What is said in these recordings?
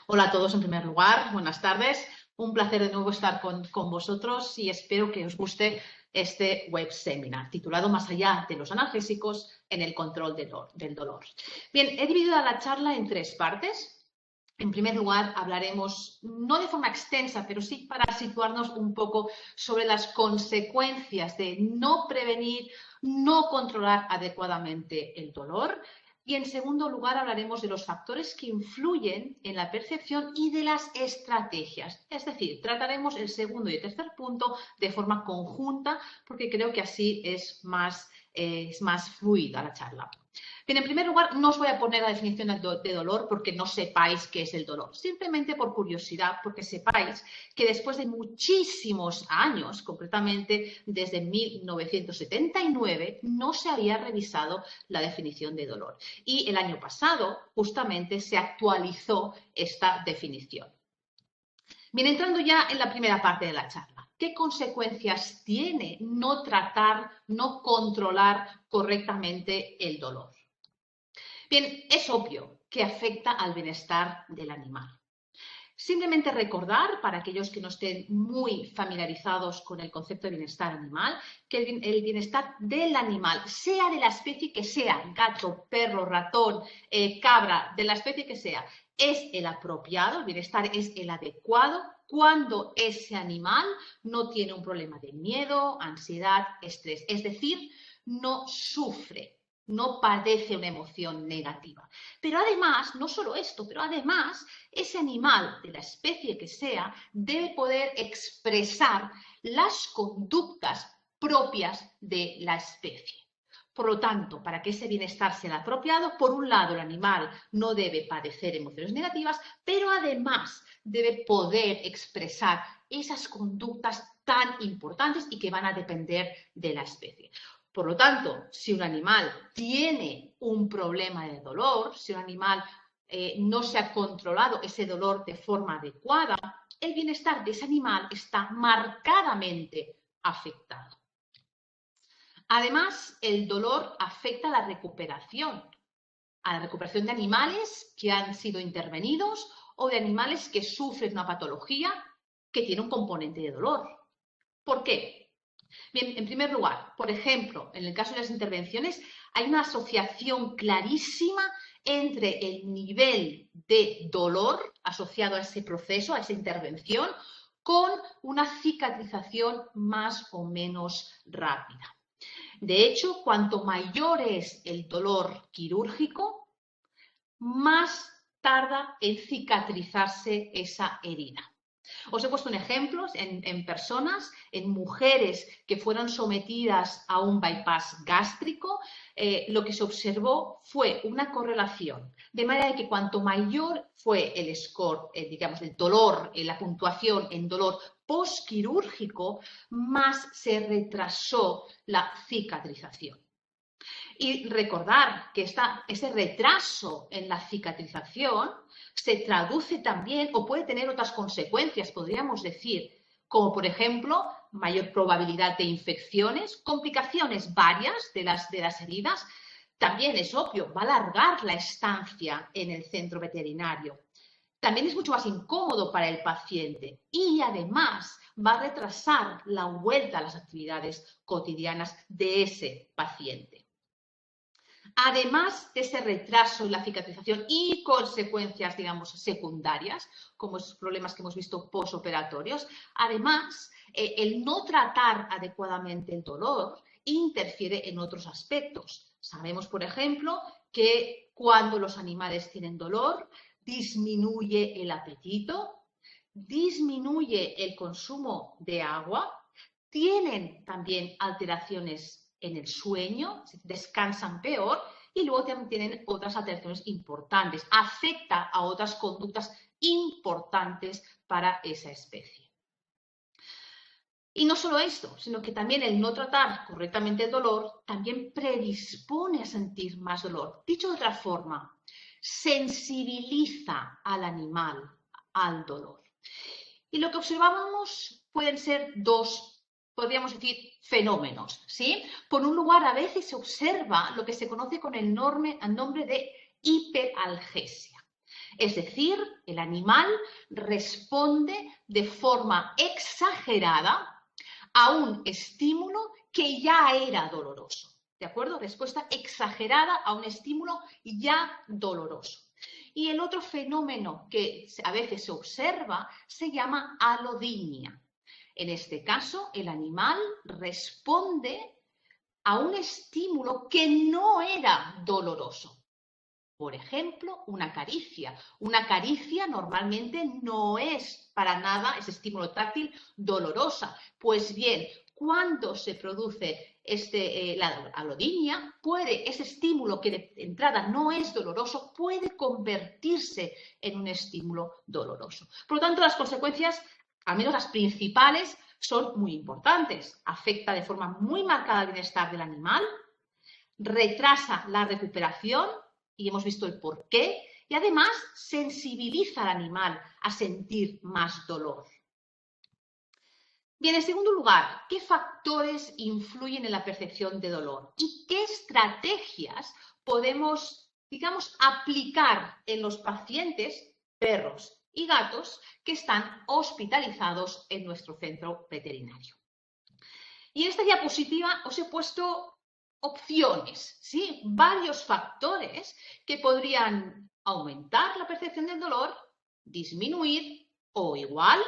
Hola a todos en primer lugar, buenas tardes. Un placer de nuevo estar con vosotros y espero que os guste este web seminar titulado Más allá de los analgésicos en el control del dolor. Bien, he dividido la charla en tres partes. En primer lugar, hablaremos, no de forma extensa, pero sí para situarnos un poco sobre las consecuencias de no prevenir, no controlar adecuadamente el dolor. Y en segundo lugar, hablaremos de los factores que influyen en la percepción y de las estrategias. Es decir, trataremos el segundo y el tercer punto de forma conjunta porque creo que así es más fluida la charla. Bien, en primer lugar, no os voy a poner la definición de dolor porque no sepáis qué es el dolor. Simplemente por curiosidad, porque sepáis que después de muchísimos años, concretamente desde 1979, no se había revisado la definición de dolor. Y el año pasado, justamente, se actualizó esta definición. Bien, entrando ya en la primera parte de la charla. ¿Qué consecuencias tiene no tratar, no controlar correctamente el dolor? Bien, es obvio que afecta al bienestar del animal. Simplemente recordar, para aquellos que no estén muy familiarizados con el concepto de bienestar animal, que el bienestar del animal, sea de la especie que sea, gato, perro, ratón, cabra, de la especie que sea, es el apropiado, el bienestar es el adecuado cuando ese animal no tiene un problema de miedo, ansiedad, estrés, es decir, no sufre, no padece una emoción negativa. Pero además, no solo esto, pero además ese animal, de la especie que sea, debe poder expresar las conductas propias de la especie. Por lo tanto, para que ese bienestar sea el apropiado, por un lado el animal no debe padecer emociones negativas, pero además debe poder expresar esas conductas tan importantes y que van a depender de la especie. Por lo tanto, si un animal tiene un problema de dolor, si un animal no se ha controlado ese dolor de forma adecuada, el bienestar de ese animal está marcadamente afectado. Además, el dolor afecta a la recuperación de animales que han sido intervenidos o de animales que sufren una patología que tiene un componente de dolor. ¿Por qué? Bien, en primer lugar, por ejemplo, en el caso de las intervenciones, hay una asociación clarísima entre el nivel de dolor asociado a ese proceso, a esa intervención, con una cicatrización más o menos rápida. De hecho, cuanto mayor es el dolor quirúrgico, más tarda en cicatrizarse esa herida. Os he puesto un ejemplo en personas, en mujeres que fueron sometidas a un bypass gástrico, lo que se observó fue una correlación, de manera que cuanto mayor fue el score, digamos, el dolor, la puntuación en dolor postquirúrgico, más se retrasó la cicatrización. Y recordar que ese retraso en la cicatrización se traduce también o puede tener otras consecuencias, podríamos decir, como por ejemplo mayor probabilidad de infecciones, complicaciones varias de las heridas. También es obvio, va a alargar la estancia en el centro veterinario. También es mucho más incómodo para el paciente y además va a retrasar la vuelta a las actividades cotidianas de ese paciente. Además de ese retraso en la cicatrización y consecuencias, digamos, secundarias, como esos problemas que hemos visto posoperatorios, además, el no tratar adecuadamente el dolor interfiere en otros aspectos. Sabemos, por ejemplo, que cuando los animales tienen dolor, disminuye el apetito, disminuye el consumo de agua, tienen también alteraciones en el sueño, descansan peor y luego también tienen otras alteraciones importantes. Afecta a otras conductas importantes para esa especie. Y no solo esto, sino que también el no tratar correctamente el dolor también predispone a sentir más dolor. Dicho de otra forma, sensibiliza al animal al dolor. Y lo que observamos pueden ser dos, podríamos decir, fenómenos, ¿sí? Por un lugar, a veces se observa lo que se conoce con el nombre de hiperalgesia. Es decir, el animal responde de forma exagerada a un estímulo que ya era doloroso. ¿De acuerdo? Respuesta exagerada a un estímulo ya doloroso. Y el otro fenómeno que a veces se observa se llama alodinia. En este caso, el animal responde a un estímulo que no era doloroso. Por ejemplo, una caricia. Una caricia normalmente no es para nada ese estímulo táctil dolorosa. Pues bien, cuando se produce la alodinia, ese estímulo que de entrada no es doloroso puede convertirse en un estímulo doloroso. Por lo tanto, las consecuencias, al menos las principales, son muy importantes. Afecta de forma muy marcada el bienestar del animal, retrasa la recuperación, y hemos visto el por qué, y además sensibiliza al animal a sentir más dolor. Bien, en segundo lugar, ¿qué factores influyen en la percepción de dolor? ¿Y qué estrategias podemos, digamos, aplicar en los pacientes, perros y gatos, que están hospitalizados en nuestro centro veterinario? Y en esta diapositiva os he puesto opciones, ¿sí? Varios factores que podrían aumentar la percepción del dolor, disminuir o igual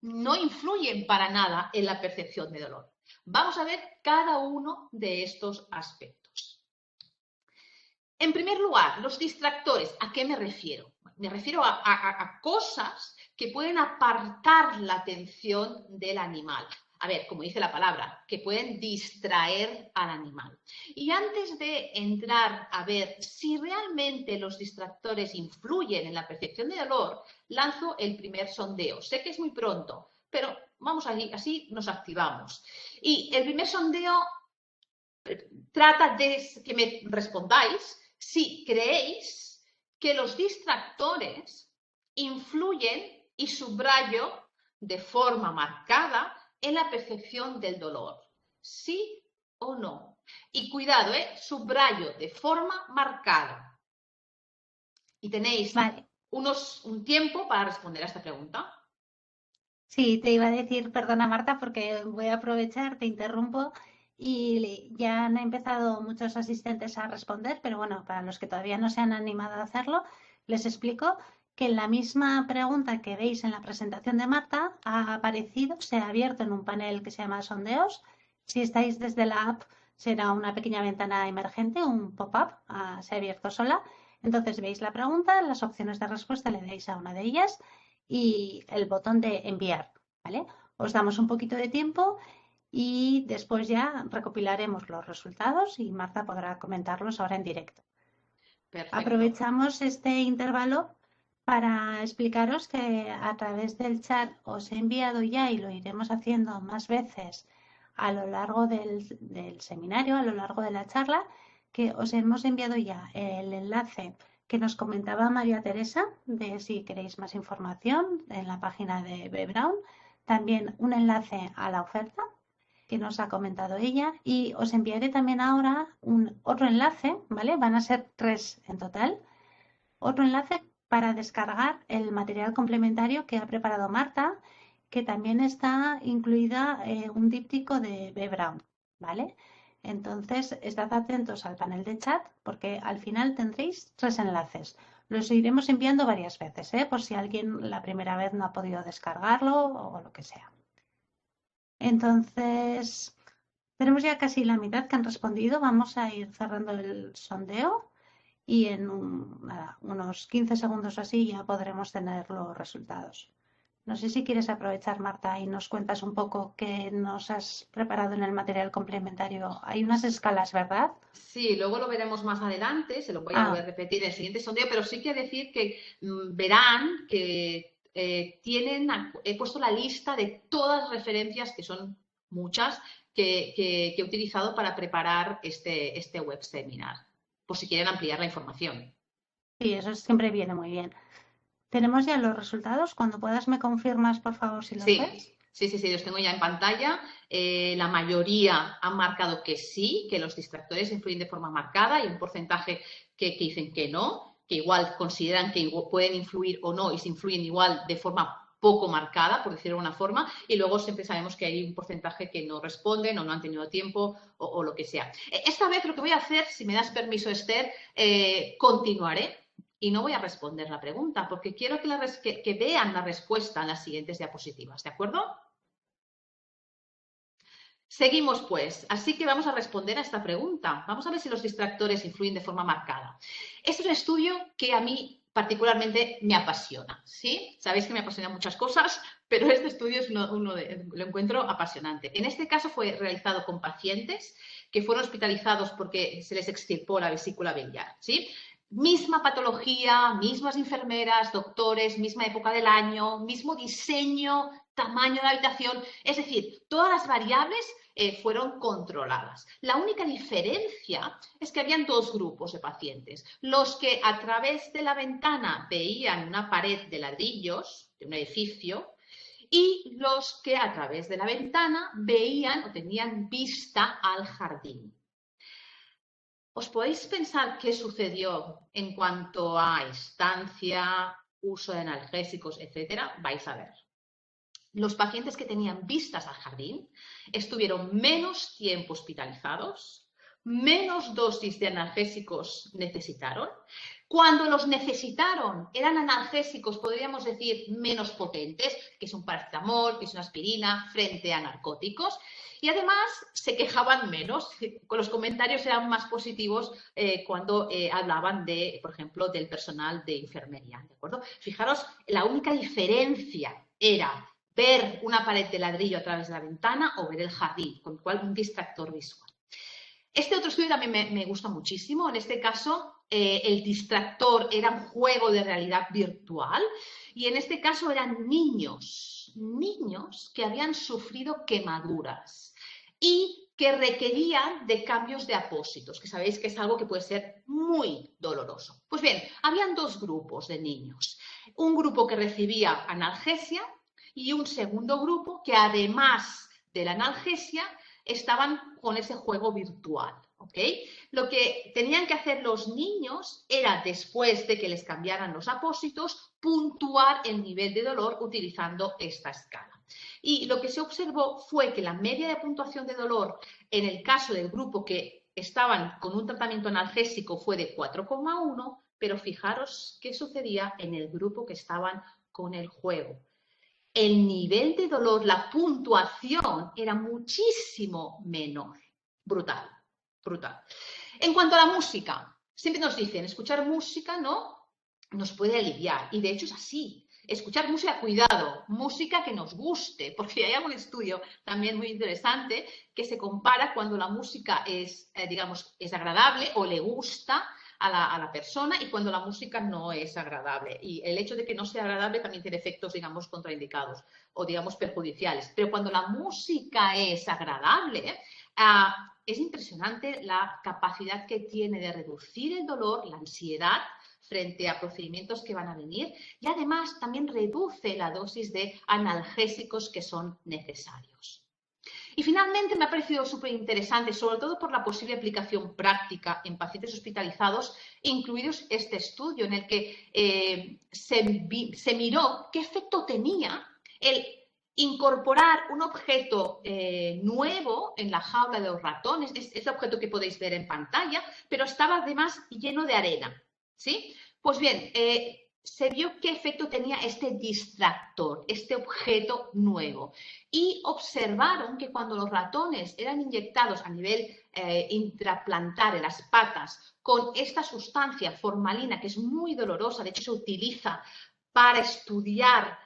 no influyen para nada en la percepción de dolor. Vamos a ver cada uno de estos aspectos. En primer lugar, los distractores. ¿A qué me refiero? Me refiero a cosas que pueden apartar la atención del animal. A ver, como dice la palabra, que pueden distraer al animal. Y antes de entrar a ver si realmente los distractores influyen en la percepción de dolor, lanzo el primer sondeo. Sé que es muy pronto, pero vamos allí, así nos activamos. Y el primer sondeo trata de que me respondáis si creéis que los distractores influyen, y subrayo de forma marcada, en la percepción del dolor. ¿Sí o no? Y cuidado, subrayo de forma marcada. Y tenéis un tiempo para responder a esta pregunta. Sí, te iba a decir, perdona Marta, porque voy a aprovechar, te interrumpo y ya han empezado muchos asistentes a responder, pero bueno, para los que todavía no se han animado a hacerlo, les explico que en la misma pregunta que veis en la presentación de Marta ha aparecido, se ha abierto en un panel que se llama sondeos. Si estáis desde la app, será una pequeña ventana emergente, un pop-up, se ha abierto sola. Entonces veis la pregunta, las opciones de respuesta le dais a una de ellas y el botón de enviar, ¿vale? Os damos un poquito de tiempo y después ya recopilaremos los resultados y Marta podrá comentarlos ahora en directo. Perfecto. Aprovechamos este intervalo para explicaros que a través del chat os he enviado ya, y lo iremos haciendo más veces a lo largo del seminario, a lo largo de la charla, que os hemos enviado ya el enlace que nos comentaba María Teresa, de si queréis más información en la página de B-Brown. También un enlace a la oferta que nos ha comentado ella, y os enviaré también ahora otro enlace, ¿vale? Van a ser 3 en total. Otro enlace para descargar el material complementario que ha preparado Marta, que también está incluida un díptico de B-Brown, ¿vale? Entonces, estad atentos al panel de chat porque al final tendréis 3 enlaces. Los iremos enviando varias veces, por si alguien la primera vez no ha podido descargarlo o lo que sea. Entonces, tenemos ya casi la mitad que han respondido. Vamos a ir cerrando el sondeo y en unos 15 segundos así ya podremos tener los resultados. No sé si quieres aprovechar, Marta, y nos cuentas un poco qué nos has preparado en el material complementario. Hay unas escalas, ¿verdad? Sí, luego lo veremos más adelante, se lo voy a volver a repetir en el siguiente sondeo, pero sí que decir que verán que he puesto la lista de todas las referencias, que son muchas, que he utilizado para preparar este web seminar, por si quieren ampliar la información. Sí, eso siempre viene muy bien. ¿Tenemos ya los resultados? Cuando puedas me confirmas, por favor, si los ves. Sí, los tengo ya en pantalla. La mayoría han marcado que sí, que los distractores influyen de forma marcada, y un porcentaje que dicen que no. que igual consideran que pueden influir o no y se influyen igual de forma poco marcada, por decirlo de alguna forma, y luego siempre sabemos que hay un porcentaje que no responden o no han tenido tiempo o lo que sea. Esta vez lo que voy a hacer, si me das permiso, Esther, continuaré y no voy a responder la pregunta porque quiero que vean la respuesta en las siguientes diapositivas, ¿de acuerdo? Seguimos, pues. Así que vamos a responder a esta pregunta. Vamos a ver si los distractores influyen de forma marcada. Este es un estudio que a mí particularmente me apasiona, ¿sí? Sabéis que me apasionan muchas cosas, pero este estudio es lo encuentro apasionante. En este caso fue realizado con pacientes que fueron hospitalizados porque se les extirpó la vesícula biliar, ¿sí? Misma patología, mismas enfermeras, doctores, misma época del año, mismo diseño, tamaño de la habitación, es decir, todas las variables fueron controladas. La única diferencia es que habían dos grupos de pacientes. Los que a través de la ventana veían una pared de ladrillos de un edificio y los que a través de la ventana veían o tenían vista al jardín. ¿Os podéis pensar qué sucedió en cuanto a estancia, uso de analgésicos, etcétera? Vais a ver. Los pacientes que tenían vistas al jardín estuvieron menos tiempo hospitalizados, menos dosis de analgésicos necesitaron. Cuando los necesitaron, eran analgésicos, podríamos decir, menos potentes, que es un paracetamol, que es una aspirina, frente a narcóticos. Y además se quejaban menos, los comentarios eran más positivos cuando hablaban de, por ejemplo, del personal de enfermería, ¿de acuerdo? Fijaros, la única diferencia era ver una pared de ladrillo a través de la ventana o ver el jardín, con lo cual un distractor visual. Este otro estudio también me gusta muchísimo. En este caso, el distractor era un juego de realidad virtual y en este caso eran niños que habían sufrido quemaduras y que requerían de cambios de apósitos, que sabéis que es algo que puede ser muy doloroso. Pues bien, habían dos grupos de niños. Un grupo que recibía analgesia y un segundo grupo que además de la analgesia estaban con ese juego virtual, ¿ok? Lo que tenían que hacer los niños era, después de que les cambiaran los apósitos, puntuar el nivel de dolor utilizando esta escala. Y lo que se observó fue que la media de puntuación de dolor en el caso del grupo que estaban con un tratamiento analgésico fue de 4,1, pero fijaros qué sucedía en el grupo que estaban con el juego. El nivel de dolor, la puntuación era muchísimo menor. Brutal, brutal. En cuanto a la música, siempre nos dicen, escuchar música no nos puede aliviar. Y de hecho es así. Escuchar música, cuidado, música que nos guste, porque hay algún estudio también muy interesante que se compara cuando la música es, digamos, es agradable o le gusta a la persona y cuando la música no es agradable. Y el hecho de que no sea agradable también tiene efectos, digamos, contraindicados o, digamos, perjudiciales. Pero cuando la música es agradable, es impresionante la capacidad que tiene de reducir el dolor, la ansiedad, frente a procedimientos que van a venir y además también reduce la dosis de analgésicos que son necesarios. Y finalmente me ha parecido súper interesante, sobre todo por la posible aplicación práctica en pacientes hospitalizados, incluidos este estudio en el que se miró qué efecto tenía el incorporar un objeto nuevo en la jaula de los ratones, es el objeto que podéis ver en pantalla, pero estaba además lleno de arena, ¿sí? Pues bien, se vio qué efecto tenía este distractor, este objeto nuevo. Y observaron que cuando los ratones eran inyectados a nivel intraplantar en las patas con esta sustancia formalina, que es muy dolorosa, de hecho se utiliza para estudiar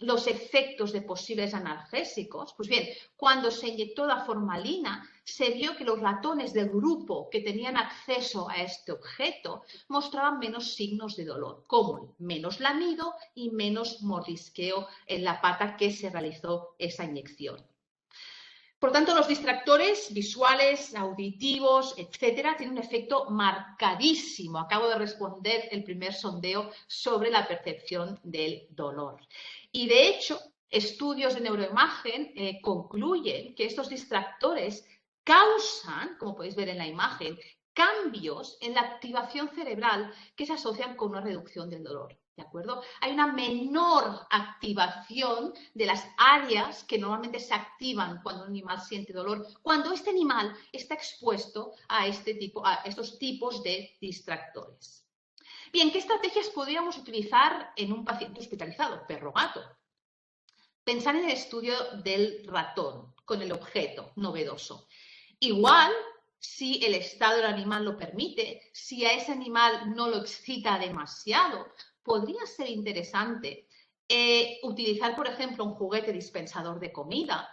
los efectos de posibles analgésicos, pues bien, cuando se inyectó la formalina, se vio que los ratones del grupo que tenían acceso a este objeto mostraban menos signos de dolor, como menos lamido y menos mordisqueo en la pata que se realizó esa inyección. Por tanto, los distractores visuales, auditivos, etcétera, tienen un efecto marcadísimo. Acabo de responder el primer sondeo sobre la percepción del dolor. Y de hecho, estudios de neuroimagen concluyen que estos distractores causan, como podéis ver en la imagen, cambios en la activación cerebral que se asocian con una reducción del dolor. ¿De acuerdo? Hay una menor activación de las áreas que normalmente se activan cuando un animal siente dolor, cuando este animal está expuesto a estos tipos de distractores. Bien, ¿qué estrategias podríamos utilizar en un paciente hospitalizado, perro o gato? Pensar en el estudio del ratón con el objeto novedoso. Igual, si el estado del animal lo permite, si a ese animal no lo excita demasiado, podría ser interesante utilizar, por ejemplo, un juguete dispensador de comida,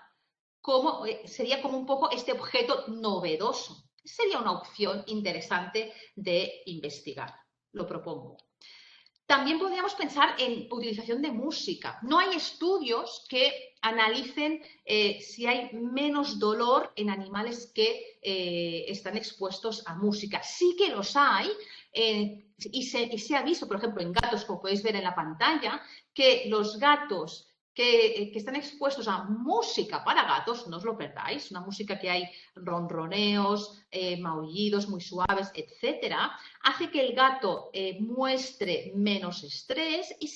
sería como un poco este objeto novedoso. Sería una opción interesante de investigar. Lo propongo. También podríamos pensar en utilización de música. No hay estudios que analicen si hay menos dolor en animales que están expuestos a música. Sí que los hay y se ha visto, por ejemplo, en gatos, como podéis ver en la pantalla, que los gatos que están expuestos a música para gatos, no os lo perdáis, una música que hay ronroneos, maullidos muy suaves, etcétera, hace que el gato muestre menos estrés y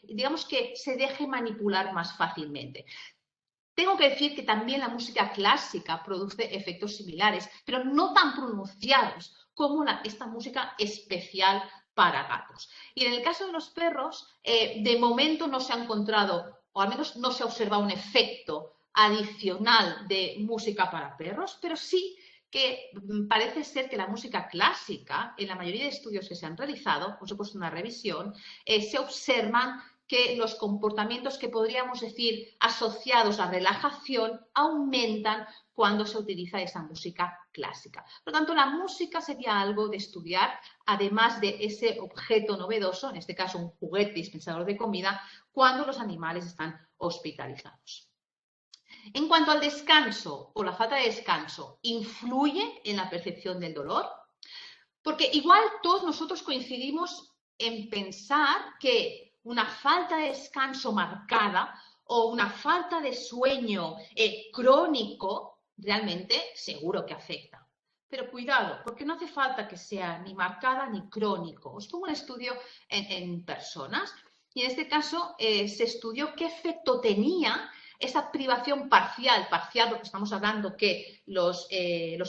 digamos que se deje manipular más fácilmente. Tengo que decir que también la música clásica produce efectos similares, pero no tan pronunciados como esta música especial para gatos. Y en el caso de los perros, de momento no se ha encontrado, o al menos no se ha observado un efecto adicional de música para perros, pero sí que parece ser que la música clásica, en la mayoría de estudios que se han realizado, os he puesto una revisión, se observan que los comportamientos que podríamos decir asociados a relajación aumentan cuando se utiliza esa música clásica. Por lo tanto, la música sería algo de estudiar, además de ese objeto novedoso, en este caso un juguete dispensador de comida, cuando los animales están hospitalizados. En cuanto al descanso o la falta de descanso, ¿influye en la percepción del dolor? Porque igual todos nosotros coincidimos en pensar que una falta de descanso marcada o una falta de sueño crónico realmente seguro que afecta. Pero cuidado, porque no hace falta que sea ni marcada ni crónico. Os pongo un estudio en personas y en este caso se estudió qué efecto tenía esa privación parcial, porque estamos hablando que los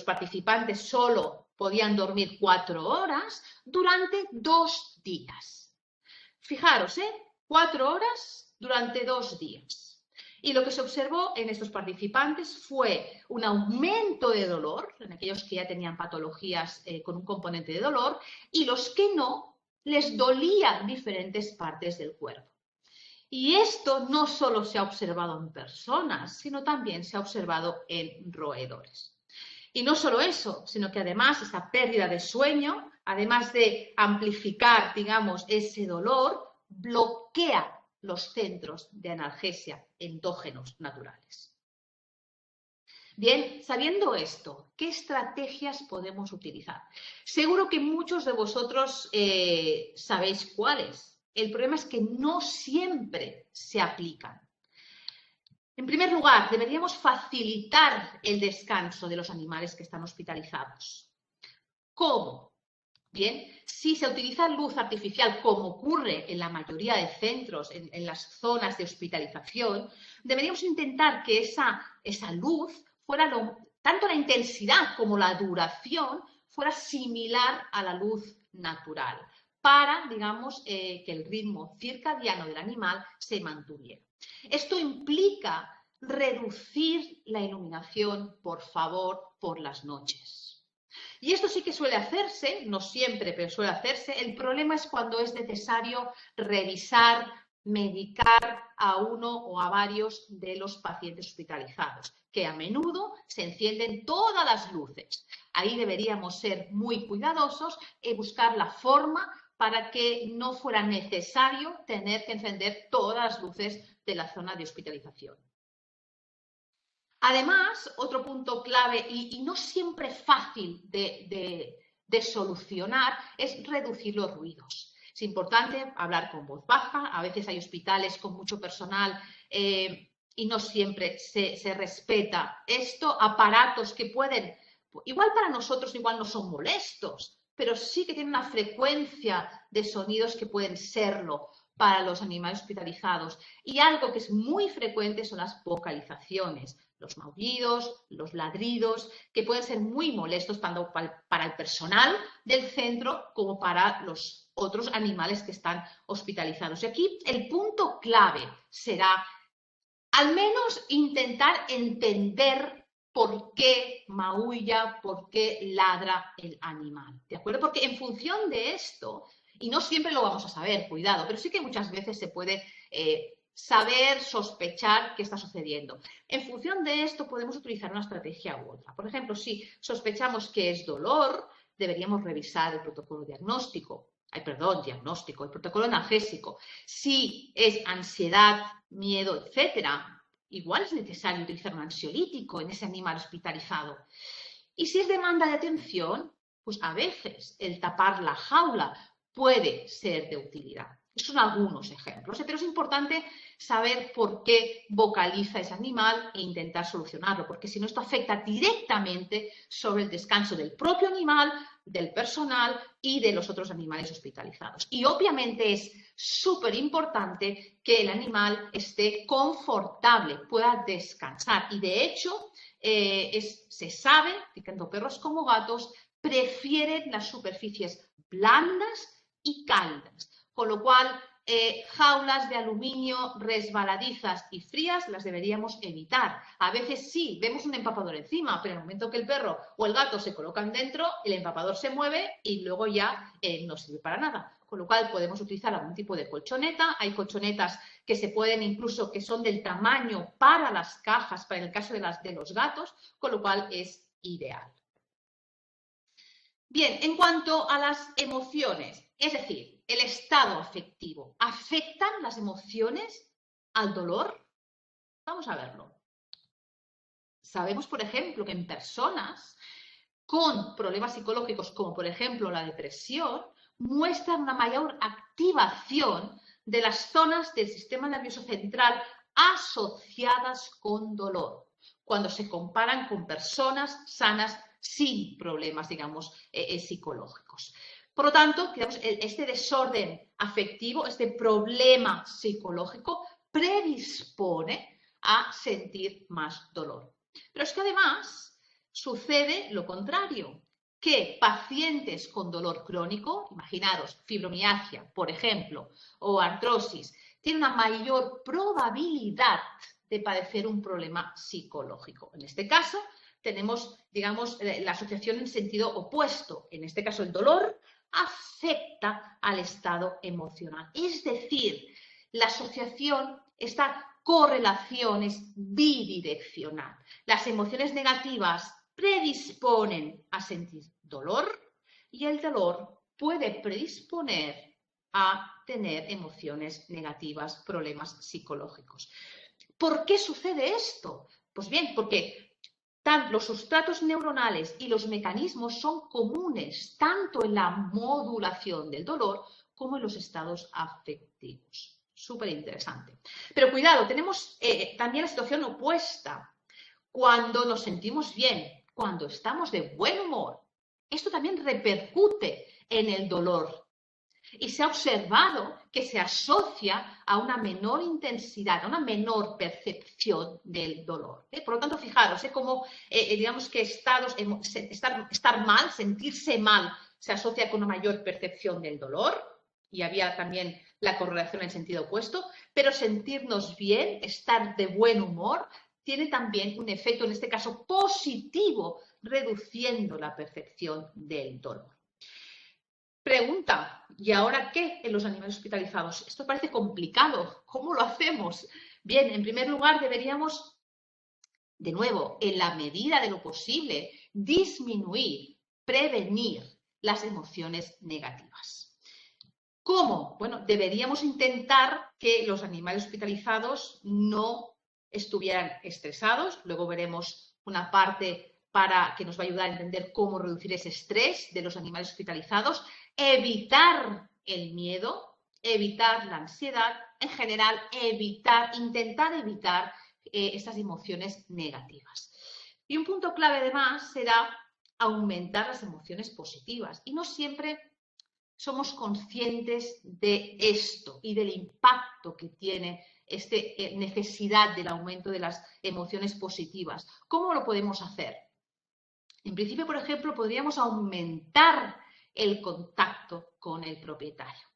participantes solo podían dormir 4 horas durante 2 días. Fijaros, 4 horas durante 2 días. Y lo que se observó en estos participantes fue un aumento de dolor, en aquellos que ya tenían patologías con un componente de dolor, y los que no, les dolían diferentes partes del cuerpo. Y esto no solo se ha observado en personas, sino también se ha observado en roedores. Y no solo eso, sino que además esa pérdida de sueño, además de amplificar, digamos, ese dolor, bloquea los centros de analgesia endógenos naturales. Bien, sabiendo esto, ¿qué estrategias podemos utilizar? Seguro que muchos de vosotros sabéis cuáles. El problema es que no siempre se aplican. En primer lugar, deberíamos facilitar el descanso de los animales que están hospitalizados. ¿Cómo? Bien, si se utiliza luz artificial, como ocurre en la mayoría de centros, en las zonas de hospitalización, deberíamos intentar que esa luz fuera tanto la intensidad como la duración fuera similar a la luz natural, para, digamos, que el ritmo circadiano del animal se mantuviera. Esto implica reducir la iluminación, por favor, por las noches. Y esto sí que suele hacerse, no siempre, pero suele hacerse. El problema es cuando es necesario revisar, medicar a uno o a varios de los pacientes hospitalizados, que a menudo se encienden todas las luces. Ahí deberíamos ser muy cuidadosos y buscar la forma para que no fuera necesario tener que encender todas las luces de la zona de hospitalización. Además, otro punto clave y no siempre fácil de solucionar es reducir los ruidos. Es importante hablar con voz baja. A veces hay hospitales con mucho personal y no siempre se respeta esto. Aparatos que pueden igual para nosotros igual no son molestos, pero sí que tienen una frecuencia de sonidos que pueden serlo para los animales hospitalizados. Y algo que es muy frecuente son las vocalizaciones, los maullidos, los ladridos, que pueden ser muy molestos tanto para el personal del centro como para los otros animales que están hospitalizados. Y aquí el punto clave será al menos intentar entender por qué maulla, por qué ladra el animal, ¿de acuerdo? Porque en función de esto, y no siempre lo vamos a saber, cuidado, pero sí que muchas veces se puede saber, sospechar qué está sucediendo. En función de esto podemos utilizar una estrategia u otra. Por ejemplo, si sospechamos que es dolor, deberíamos revisar el protocolo diagnóstico. Diagnóstico, el protocolo analgésico. Si es ansiedad, miedo, etcétera, igual es necesario utilizar un ansiolítico en ese animal hospitalizado. Y si es demanda de atención, pues a veces el tapar la jaula puede ser de utilidad. Estos son algunos ejemplos, pero es importante saber por qué vocaliza ese animal e intentar solucionarlo, porque si no, esto afecta directamente sobre el descanso del propio animal, del personal y de los otros animales hospitalizados. Y obviamente es súper importante que el animal esté confortable, pueda descansar. Y de hecho, se sabe que tanto perros como gatos prefieren las superficies blandas y cálidas, con lo cual jaulas de aluminio resbaladizas y frías las deberíamos evitar. A veces sí, vemos un empapador encima, pero en el momento que el perro o el gato se colocan dentro, el empapador se mueve y luego ya no sirve para nada. Con lo cual podemos utilizar algún tipo de colchoneta. Hay colchonetas que se pueden incluso, que son del tamaño para las cajas, para el caso de los gatos, con lo cual es ideal. Bien, en cuanto a las emociones, es decir, el estado afectivo, ¿afectan las emociones al dolor? Vamos a verlo. Sabemos, por ejemplo, que en personas con problemas psicológicos, como por ejemplo la depresión, muestran una mayor activación de las zonas del sistema nervioso central asociadas con dolor, cuando se comparan con personas sanas sin problemas, digamos, psicológicos. Por lo tanto, este desorden afectivo, este problema psicológico, predispone a sentir más dolor. Pero es que además sucede lo contrario, que pacientes con dolor crónico, imaginaros fibromialgia, por ejemplo, o artrosis, tienen una mayor probabilidad de padecer un problema psicológico. En este caso, tenemos, digamos, la asociación en sentido opuesto. En este caso, el dolor afecta al estado emocional. Es decir, la asociación, esta correlación es bidireccional. Las emociones negativas predisponen a sentir dolor y el dolor puede predisponer a tener emociones negativas, problemas psicológicos. ¿Por qué sucede esto? Pues bien, porque los sustratos neuronales y los mecanismos son comunes tanto en la modulación del dolor como en los estados afectivos. Súper interesante. Pero cuidado, tenemos también la situación opuesta. Cuando nos sentimos bien, cuando estamos de buen humor, esto también repercute en el dolor. Y se ha observado que se asocia a una menor intensidad, a una menor percepción del dolor. Por lo tanto, fijaros, cómo digamos que estar mal, sentirse mal, se asocia con una mayor percepción del dolor, y había también la correlación en sentido opuesto, pero sentirnos bien, estar de buen humor, tiene también un efecto, en este caso positivo, reduciendo la percepción del dolor. Pregunta, ¿y ahora qué en los animales hospitalizados? Esto parece complicado. ¿Cómo lo hacemos? Bien, en primer lugar deberíamos, de nuevo, en la medida de lo posible, disminuir, prevenir las emociones negativas. ¿Cómo? Bueno, deberíamos intentar que los animales hospitalizados no estuvieran estresados. Luego veremos una parte que nos va a ayudar a entender cómo reducir ese estrés de los animales hospitalizados. Evitar el miedo, evitar la ansiedad, en general, intentar evitar estas emociones negativas. Y un punto clave además será aumentar las emociones positivas. Y no siempre somos conscientes de esto y del impacto que tiene esta necesidad del aumento de las emociones positivas. ¿Cómo lo podemos hacer? En principio, por ejemplo, podríamos aumentar el contacto con el propietario.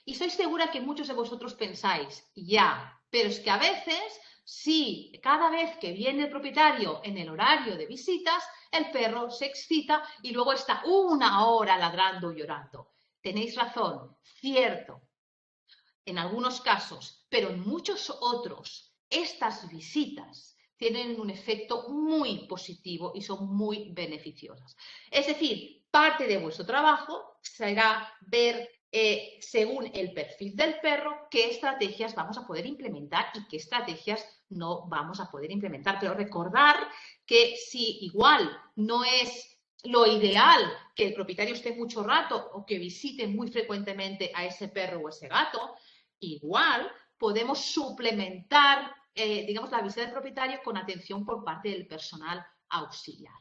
Y estoy segura que muchos de vosotros pensáis, ya, pero es que a veces, sí, cada vez que viene el propietario en el horario de visitas, el perro se excita y luego está 1 hora ladrando y llorando. Tenéis razón, cierto, en algunos casos, pero en muchos otros, estas visitas tienen un efecto muy positivo y son muy beneficiosas. Es decir, parte de vuestro trabajo será ver, según el perfil del perro, qué estrategias vamos a poder implementar y qué estrategias no vamos a poder implementar. Pero recordar que si igual no es lo ideal que el propietario esté mucho rato o que visite muy frecuentemente a ese perro o ese gato, igual podemos suplementar, digamos, la visita del propietario con atención por parte del personal auxiliar.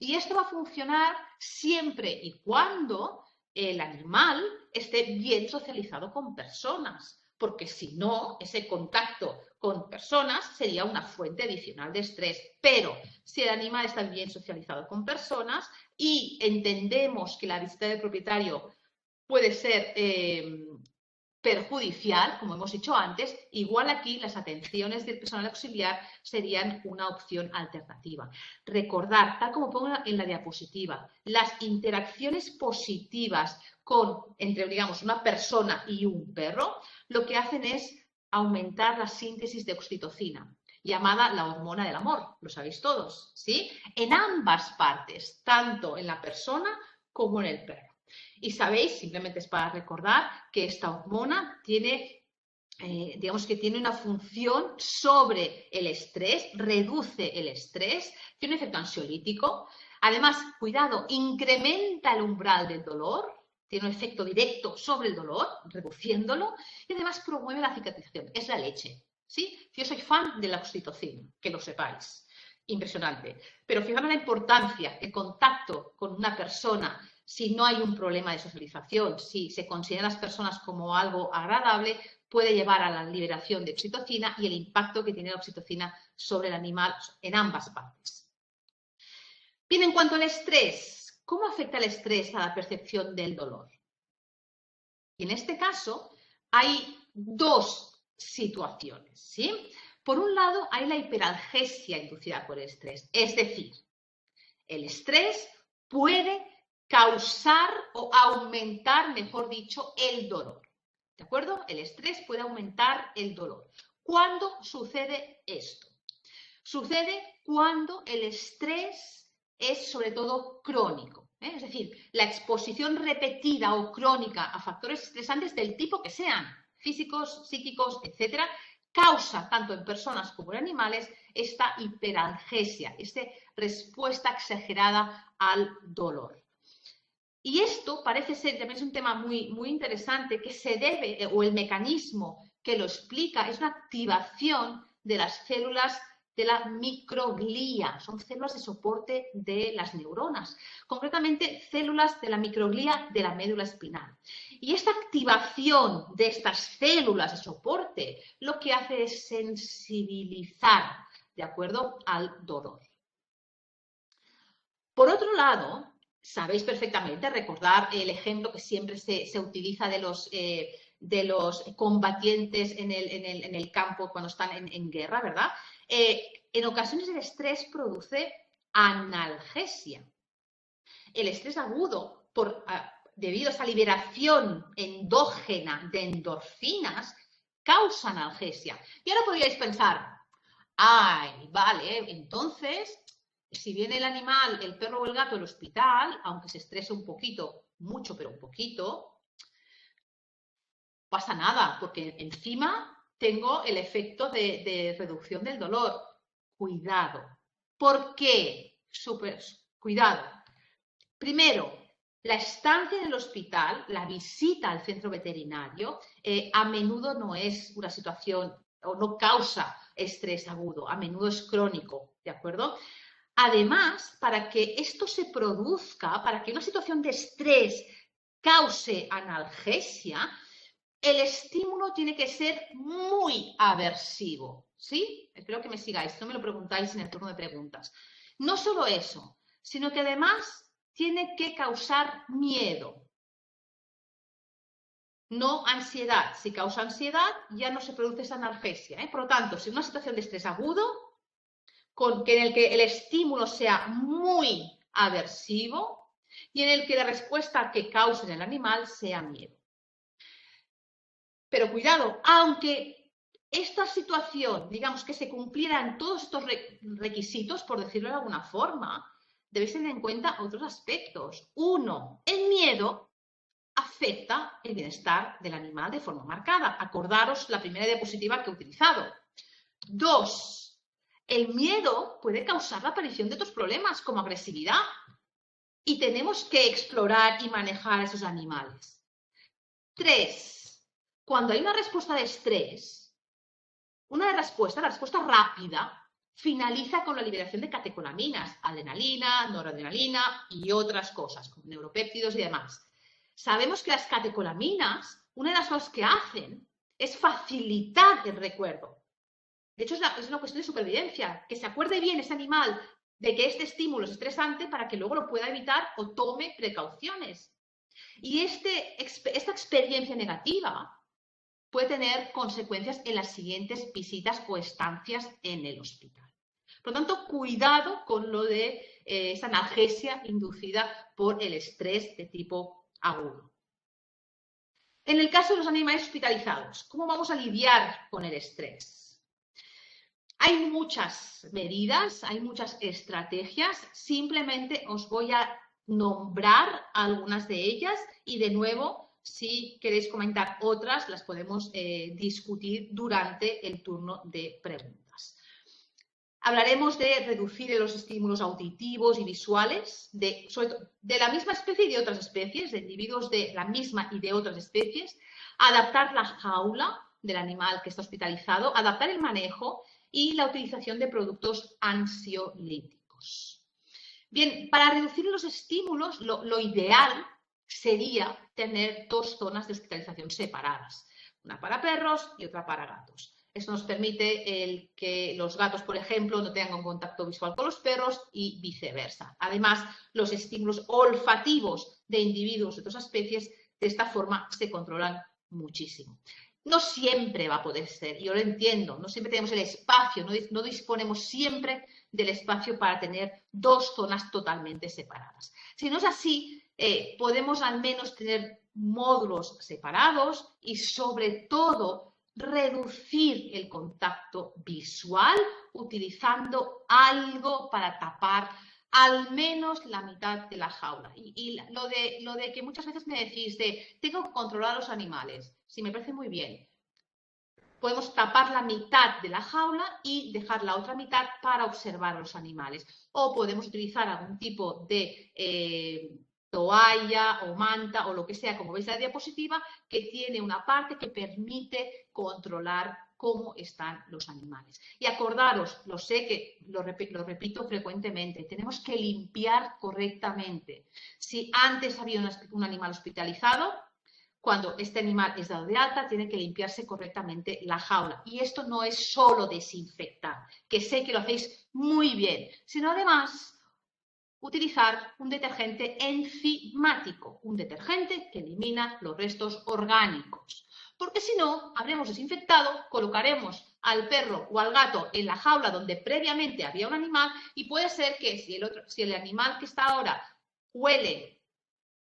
Y esto va a funcionar siempre y cuando el animal esté bien socializado con personas, porque si no, ese contacto con personas sería una fuente adicional de estrés. Pero si el animal está bien socializado con personas y entendemos que la visita del propietario puede ser perjudicial, como hemos dicho antes, igual aquí las atenciones del personal auxiliar serían una opción alternativa. Recordar, tal como pongo en la diapositiva, las interacciones positivas entre, digamos, una persona y un perro, lo que hacen es aumentar la síntesis de oxitocina, llamada la hormona del amor, lo sabéis todos, ¿sí? En ambas partes, tanto en la persona como en el perro. Y sabéis, simplemente es para recordar, que esta hormona tiene, digamos que tiene una función sobre el estrés, reduce el estrés, tiene un efecto ansiolítico. Además, cuidado, incrementa el umbral del dolor, tiene un efecto directo sobre el dolor, reduciéndolo, y además promueve la cicatrización. Es la leche, ¿sí? Yo soy fan de la oxitocina, que lo sepáis. Impresionante. Pero fijaros la importancia, el contacto con una persona, si no hay un problema de socialización, si se consideran las personas como algo agradable, puede llevar a la liberación de oxitocina y el impacto que tiene la oxitocina sobre el animal en ambas partes. Bien, en cuanto al estrés, ¿cómo afecta el estrés a la percepción del dolor? Y en este caso hay dos situaciones, ¿sí? Por un lado, hay la hiperalgesia inducida por el estrés, es decir, el estrés puede causar o aumentar, mejor dicho, el dolor. ¿De acuerdo? El estrés puede aumentar el dolor. ¿Cuándo sucede esto? Sucede cuando el estrés es sobre todo crónico. Es decir, la exposición repetida o crónica a factores estresantes del tipo que sean, físicos, psíquicos, etcétera, causa, tanto en personas como en animales, esta hiperalgesia, esta respuesta exagerada al dolor. Y esto parece ser, también es un tema muy, muy interesante, que se debe, o el mecanismo que lo explica, es una activación de las células de la microglía, son células de soporte de las neuronas, concretamente células de la microglía de la médula espinal. Y esta activación de estas células de soporte lo que hace es sensibilizar, ¿de acuerdo?, al dolor. Por otro lado, sabéis perfectamente, recordar el ejemplo que siempre se utiliza de los combatientes en el campo cuando están en guerra, ¿verdad? En ocasiones el estrés produce analgesia. El estrés agudo, debido a esa liberación endógena de endorfinas, causa analgesia. Y ahora podríais pensar, ay, vale, entonces, si viene el animal, el perro o el gato al hospital, aunque se estrese un poquito, mucho, pero un poquito, pasa nada, porque encima tengo el efecto de reducción del dolor. Cuidado. ¿Por qué? Cuidado. Primero, la estancia en el hospital, la visita al centro veterinario, a menudo no es una situación o no causa estrés agudo, a menudo es crónico, ¿de acuerdo? Además, para que esto se produzca, para que una situación de estrés cause analgesia, el estímulo tiene que ser muy aversivo, ¿sí? Espero que me sigáis, no me lo preguntáis en el turno de preguntas. No solo eso, sino que además tiene que causar miedo, no ansiedad. Si causa ansiedad, ya no se produce esa analgesia, ¿eh? Por lo tanto, si una situación de estrés agudo, en el que el estímulo sea muy aversivo y en el que la respuesta que cause en el animal sea miedo. Pero cuidado, aunque esta situación, digamos que se cumplieran todos estos requisitos, por decirlo de alguna forma, debéis tener en cuenta otros aspectos. Uno, el miedo afecta el bienestar del animal de forma marcada. Acordaros la primera diapositiva que he utilizado. Dos, el miedo puede causar la aparición de otros problemas como agresividad y tenemos que explorar y manejar a esos animales. Tres, cuando hay una respuesta de estrés, la respuesta rápida, finaliza con la liberación de catecolaminas, adrenalina, noradrenalina y otras cosas, como neuropéptidos y demás. Sabemos que las catecolaminas, una de las cosas que hacen es facilitar el recuerdo. De hecho, es una cuestión de supervivencia, que se acuerde bien ese animal de que este estímulo es estresante para que luego lo pueda evitar o tome precauciones. Y esta experiencia negativa puede tener consecuencias en las siguientes visitas o estancias en el hospital. Por lo tanto, cuidado con lo de esa analgesia inducida por el estrés de tipo agudo. En el caso de los animales hospitalizados, ¿cómo vamos a lidiar con el estrés? Hay muchas medidas, hay muchas estrategias, simplemente os voy a nombrar algunas de ellas y de nuevo, si queréis comentar otras, las podemos discutir durante el turno de preguntas. Hablaremos de reducir los estímulos auditivos y visuales de la misma especie y de otras especies, de individuos de la misma y de otras especies, adaptar la jaula del animal que está hospitalizado, adaptar el manejo y la utilización de productos ansiolíticos. Bien, para reducir los estímulos, lo ideal sería tener dos zonas de hospitalización separadas, una para perros y otra para gatos. Esto nos permite que los gatos, por ejemplo, no tengan contacto visual con los perros y viceversa. Además, los estímulos olfativos de individuos de otras especies de esta forma se controlan muchísimo. No siempre va a poder ser, yo lo entiendo, no siempre tenemos el espacio, no disponemos siempre del espacio para tener dos zonas totalmente separadas. Si no es así, podemos al menos tener módulos separados y sobre todo reducir el contacto visual utilizando algo para tapar al menos la mitad de la jaula. Y lo de que muchas veces me decís de tengo que controlar a los animales, sí, me parece muy bien. Podemos tapar la mitad de la jaula y dejar la otra mitad para observar a los animales. O podemos utilizar algún tipo de toalla o manta o lo que sea, como veis en la diapositiva, que tiene una parte que permite controlar cómo están los animales. Y acordaros, lo sé que lo repito frecuentemente, tenemos que limpiar correctamente. Si antes había un animal hospitalizado, cuando este animal es dado de alta, tiene que limpiarse correctamente la jaula. Y esto no es solo desinfectar, que sé que lo hacéis muy bien, sino además utilizar un detergente enzimático, un detergente que elimina los restos orgánicos. Porque si no, habremos desinfectado, colocaremos al perro o al gato en la jaula donde previamente había un animal y puede ser que si el animal que está ahora huele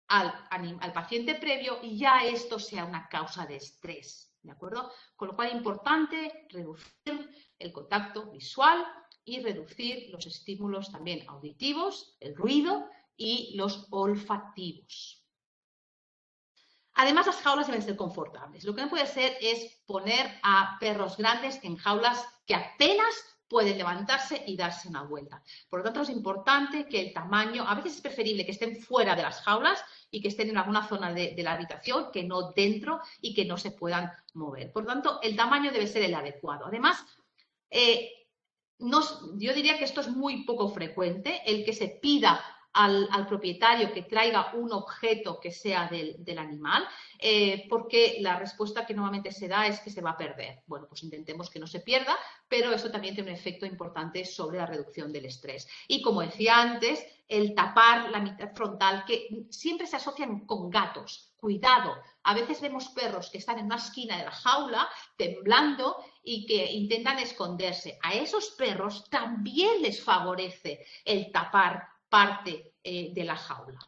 al paciente previo y ya esto sea una causa de estrés, ¿de acuerdo? Con lo cual es importante reducir el contacto visual y reducir los estímulos también auditivos, el ruido y los olfativos. Además, las jaulas deben ser confortables. Lo que no puede ser es poner a perros grandes en jaulas que apenas pueden levantarse y darse una vuelta. Por lo tanto, es importante que el tamaño, a veces es preferible que estén fuera de las jaulas y que estén en alguna zona de la habitación, que no dentro y que no se puedan mover. Por lo tanto, el tamaño debe ser el adecuado. Además, yo diría que esto es muy poco frecuente, el que se pida al propietario que traiga un objeto que sea del animal, porque la respuesta que normalmente se da es que se va a perder. Bueno, pues intentemos que no se pierda, pero eso también tiene un efecto importante sobre la reducción del estrés. Y como decía antes, el tapar la mitad frontal, que siempre se asocian con gatos. Cuidado, a veces vemos perros que están en una esquina de la jaula temblando y que intentan esconderse. A esos perros también les favorece el tapar parte de la jaula.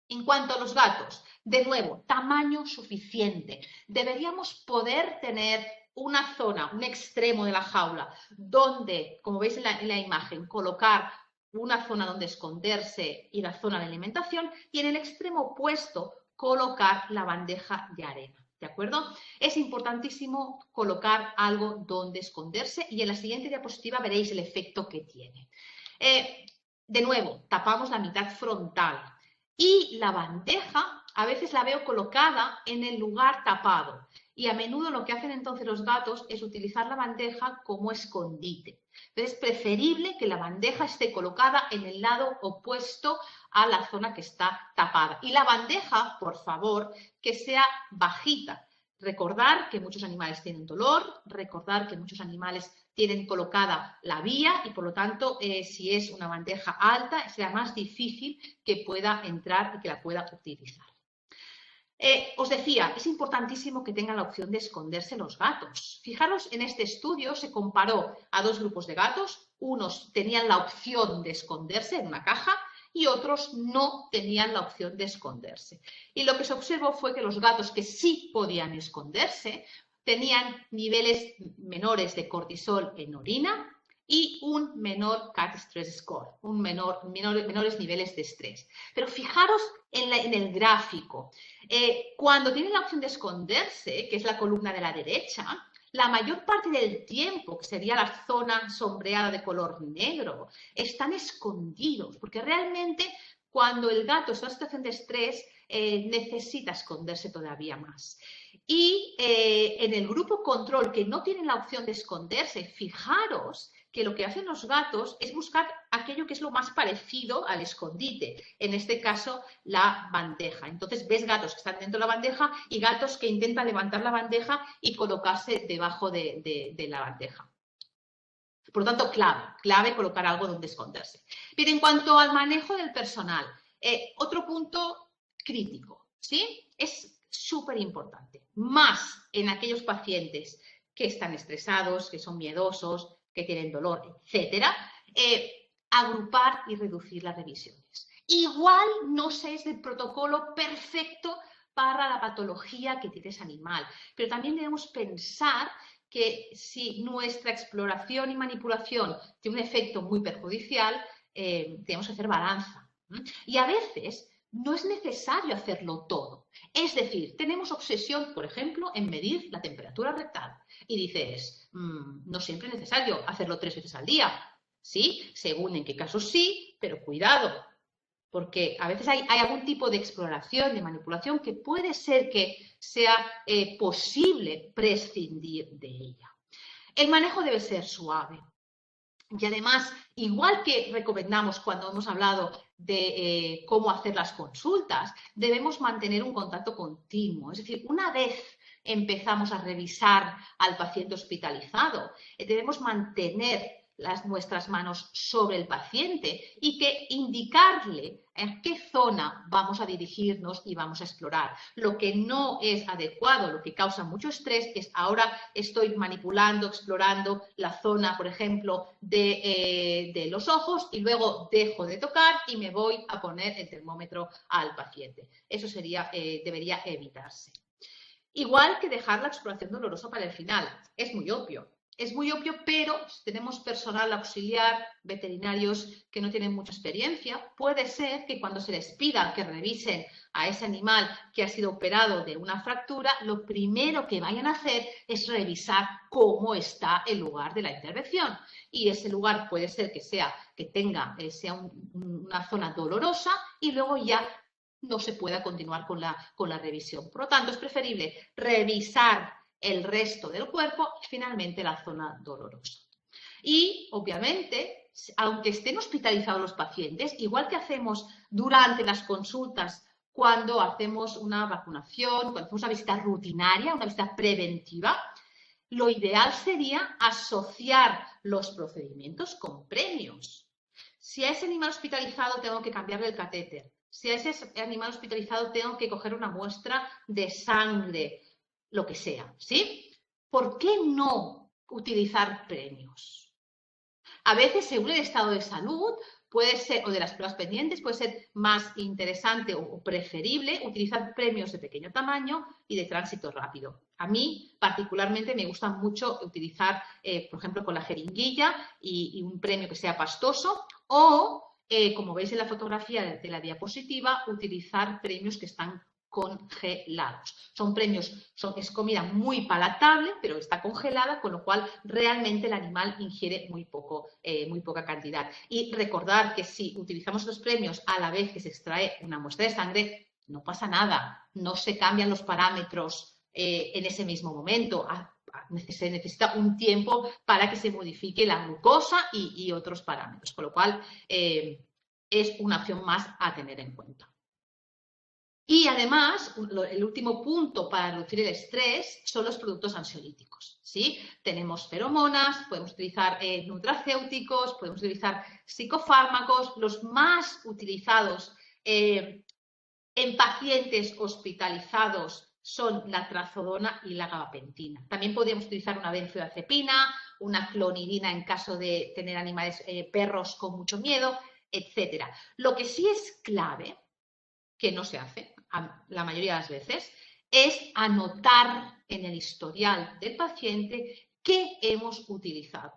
En cuanto a los gatos, de nuevo, tamaño suficiente. Deberíamos poder tener una zona, un extremo de la jaula, donde, como veis en la imagen, colocar una zona donde esconderse y la zona de alimentación, y en el extremo opuesto colocar la bandeja de arena. ¿De acuerdo? Es importantísimo colocar algo donde esconderse y en la siguiente diapositiva veréis el efecto que tiene. De nuevo, tapamos la mitad frontal y la bandeja a veces la veo colocada en el lugar tapado y a menudo lo que hacen entonces los gatos es utilizar la bandeja como escondite. Entonces es preferible que la bandeja esté colocada en el lado opuesto a la zona que está tapada. Y la bandeja, por favor, que sea bajita. Recordar que muchos animales tienen dolor, recordar que muchos animales tienen colocada la vía y por lo tanto si es una bandeja alta será más difícil que pueda entrar y que la pueda utilizar. Os decía, es importantísimo que tengan la opción de esconderse los gatos. Fijaros, en este estudio se comparó a dos grupos de gatos. Unos tenían la opción de esconderse en una caja y otros no tenían la opción de esconderse. Y lo que se observó fue que los gatos que sí podían esconderse tenían niveles menores de cortisol en orina y un menor CAT Stress Score, menores niveles de estrés. Pero fijaros en el gráfico. Cuando tienen la opción de esconderse, que es la columna de la derecha, la mayor parte del tiempo, que sería la zona sombreada de color negro, están escondidos, porque realmente cuando el gato está en situación de estrés, necesita esconderse todavía más. Y en el grupo control, que no tienen la opción de esconderse, fijaros que lo que hacen los gatos es buscar aquello que es lo más parecido al escondite, en este caso la bandeja. Entonces ves gatos que están dentro de la bandeja y gatos que intentan levantar la bandeja y colocarse debajo de la bandeja. Por lo tanto, clave colocar algo donde esconderse. Bien, en cuanto al manejo del personal, otro punto crítico, ¿sí? Es súper importante, más en aquellos pacientes que están estresados, que son miedosos, que tienen dolor, etcétera, agrupar y reducir las revisiones. Igual no sé, es el protocolo perfecto para la patología que tiene ese animal, pero también debemos pensar que si nuestra exploración y manipulación tiene un efecto muy perjudicial, tenemos que hacer balanza. Y a veces no es necesario hacerlo todo. Es decir, tenemos obsesión, por ejemplo, en medir la temperatura rectal. Y dices, no siempre es necesario hacerlo 3 veces al día. Sí, según en qué casos sí, pero cuidado, porque a veces hay algún tipo de exploración, de manipulación, que puede ser que sea posible prescindir de ella. El manejo debe ser suave. Y además, igual que recomendamos cuando hemos hablado de cómo hacer las consultas, debemos mantener un contacto continuo. Es decir, una vez empezamos a revisar al paciente hospitalizado, debemos mantener nuestras manos sobre el paciente y que indicarle en qué zona vamos a dirigirnos y vamos a explorar. Lo que no es adecuado, lo que causa mucho estrés, es ahora estoy manipulando, explorando la zona, por ejemplo, de los ojos y luego dejo de tocar y me voy a poner el termómetro al paciente. Eso debería evitarse. Igual que dejar la exploración dolorosa para el final. Es muy obvio. Es muy obvio, pero si tenemos personal auxiliar, veterinarios que no tienen mucha experiencia, puede ser que cuando se les pida que revisen a ese animal que ha sido operado de una fractura, lo primero que vayan a hacer es revisar cómo está el lugar de la intervención. Y ese lugar puede ser que sea una zona dolorosa y luego ya no se pueda continuar con la revisión. Por lo tanto, es preferible revisar el resto del cuerpo y finalmente la zona dolorosa. Y, obviamente, aunque estén hospitalizados los pacientes, igual que hacemos durante las consultas cuando hacemos una vacunación, cuando hacemos una visita rutinaria, una visita preventiva, lo ideal sería asociar los procedimientos con premios. Si a ese animal hospitalizado tengo que cambiarle el catéter, si a ese animal hospitalizado tengo que coger una muestra de sangre, lo que sea, ¿sí? ¿Por qué no utilizar premios? A veces, según el estado de salud, puede ser, o de las pruebas pendientes, puede ser más interesante o preferible utilizar premios de pequeño tamaño y de tránsito rápido. A mí, particularmente, me gusta mucho utilizar, por ejemplo, con la jeringuilla y un premio que sea pastoso o, como veis en la fotografía de la diapositiva, utilizar premios que están congelados. Son premios, es comida muy palatable, pero está congelada, con lo cual realmente el animal ingiere muy poca cantidad. Y recordar que si utilizamos los premios a la vez que se extrae una muestra de sangre, no pasa nada, no se cambian los parámetros en ese mismo momento. Se necesita un tiempo para que se modifique la glucosa y otros parámetros, con lo cual es una opción más a tener en cuenta. Y además, el último punto para reducir el estrés son los productos ansiolíticos, ¿sí? Tenemos feromonas, podemos utilizar nutracéuticos, podemos utilizar psicofármacos. Los más utilizados en pacientes hospitalizados son la trazodona y la gabapentina. También podríamos utilizar una benzodiazepina, una clonidina en caso de tener animales, perros con mucho miedo, etc. Lo que sí es clave, que no se hace la mayoría de las veces, es anotar en el historial del paciente qué hemos utilizado,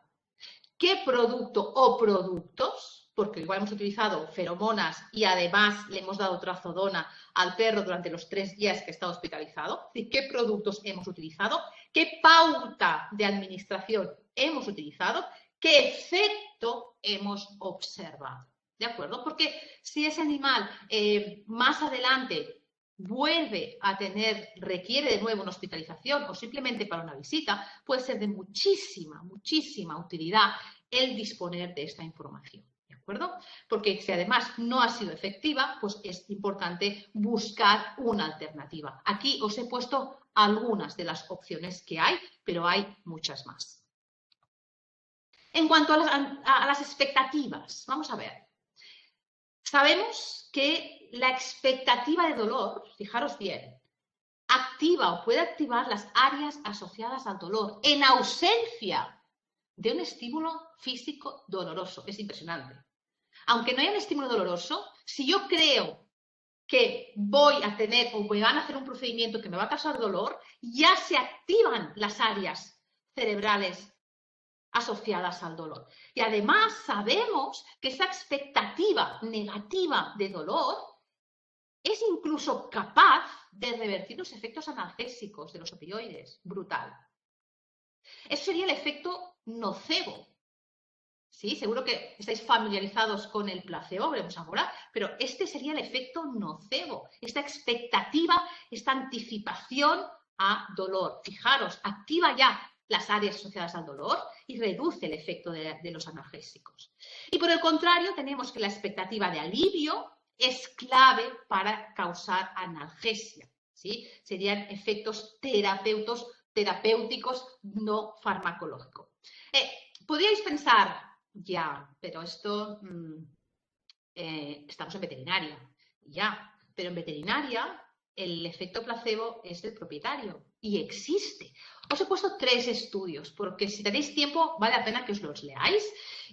qué producto o productos, porque igual hemos utilizado feromonas y además le hemos dado trazodona al perro durante los 3 días que está hospitalizado, y qué productos hemos utilizado, qué pauta de administración hemos utilizado, qué efecto hemos observado. ¿De acuerdo? Porque si ese animal más adelante requiere de nuevo una hospitalización o simplemente para una visita, puede ser de muchísima utilidad el disponer de esta información. ¿De acuerdo? Porque si además no ha sido efectiva, pues es importante buscar una alternativa. Aquí os he puesto algunas de las opciones que hay, pero hay muchas más. En cuanto a las expectativas, vamos a ver. Sabemos que la expectativa de dolor, fijaros bien, activa o puede activar las áreas asociadas al dolor en ausencia de un estímulo físico doloroso. Es impresionante. Aunque no haya un estímulo doloroso, si yo creo que voy a tener o me van a hacer un procedimiento que me va a causar dolor, ya se activan las áreas cerebrales asociadas al dolor. Y además sabemos que esa expectativa negativa de dolor es incluso capaz de revertir los efectos analgésicos de los opioides. Brutal. Eso sería el efecto nocebo. Sí, seguro que estáis familiarizados con el placebo, veremos ahora, pero este sería el efecto nocebo, esta expectativa, esta anticipación a dolor. Fijaros, activa ya las áreas asociadas al dolor y reduce el efecto de los analgésicos. Y por el contrario, tenemos que la expectativa de alivio es clave para causar analgesia, ¿sí? Serían efectos terapéuticos no farmacológicos. Podríais pensar, ya, pero esto estamos en veterinaria, ya, pero en veterinaria el efecto placebo es del propietario y existe. Os he puesto 3 estudios, porque si tenéis tiempo vale la pena que os los leáis.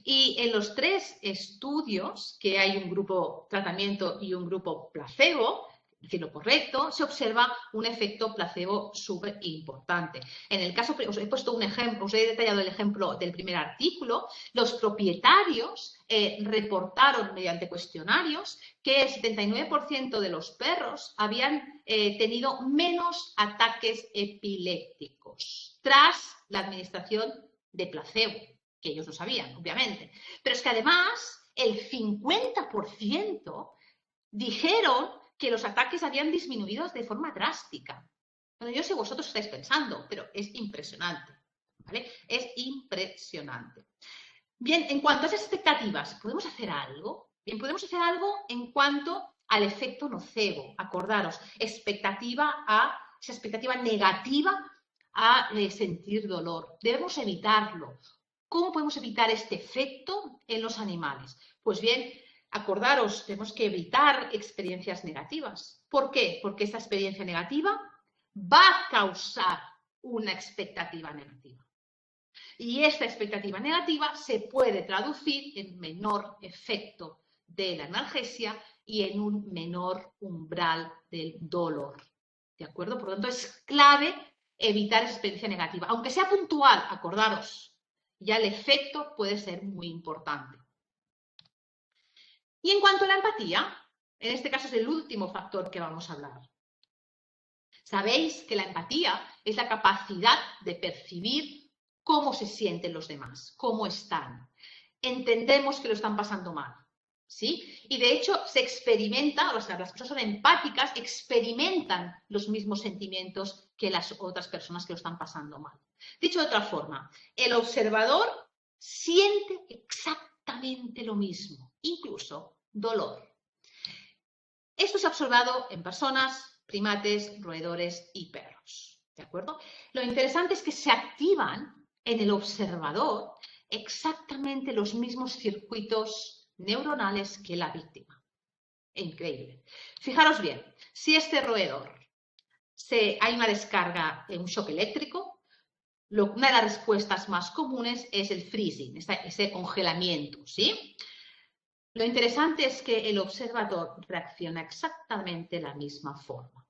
Y en los 3 estudios, que hay un grupo tratamiento y un grupo placebo, es decir, lo correcto, se observa un efecto placebo súper importante. En el caso, os he puesto un ejemplo, os he detallado el ejemplo del primer artículo. Los propietarios reportaron mediante cuestionarios que el 79% de los perros habían tenido menos ataques epilépticos tras la administración de placebo, que ellos no sabían, obviamente. Pero es que además el 50% dijeron que los ataques habían disminuido de forma drástica. Bueno, yo sé vosotros estáis pensando, pero es impresionante. ¿vale? Es impresionante. Bien, en cuanto a esas expectativas, ¿podemos hacer algo? Bien, podemos hacer algo en cuanto al efecto nocebo. Acordaros, esa expectativa negativa a sentir dolor. Debemos evitarlo. ¿Cómo podemos evitar este efecto en los animales? Pues bien, acordaros, tenemos que evitar experiencias negativas. ¿Por qué? Porque esta experiencia negativa va a causar una expectativa negativa. Y esta expectativa negativa se puede traducir en menor efecto de la analgesia y en un menor umbral del dolor. ¿De acuerdo? Por lo tanto, es clave evitar esa experiencia negativa. Aunque sea puntual, acordaros, ya el efecto puede ser muy importante. Y en cuanto a la empatía, en este caso es el último factor que vamos a hablar. Sabéis que la empatía es la capacidad de percibir cómo se sienten los demás, cómo están. Entendemos que lo están pasando mal, ¿sí? Y de hecho se experimenta, o sea, las personas son empáticas, experimentan los mismos sentimientos que las otras personas que lo están pasando mal. Dicho de otra forma, el observador siente exactamente lo mismo, incluso dolor. Esto se ha observado en personas, primates, roedores y perros, ¿de acuerdo? Lo interesante es que se activan en el observador exactamente los mismos circuitos neuronales que la víctima. Increíble. Fijaros bien, si este roedor hay una descarga de un shock eléctrico, una de las respuestas más comunes es el freezing, ese congelamiento, ¿sí? Lo interesante es que el observador reacciona exactamente de la misma forma.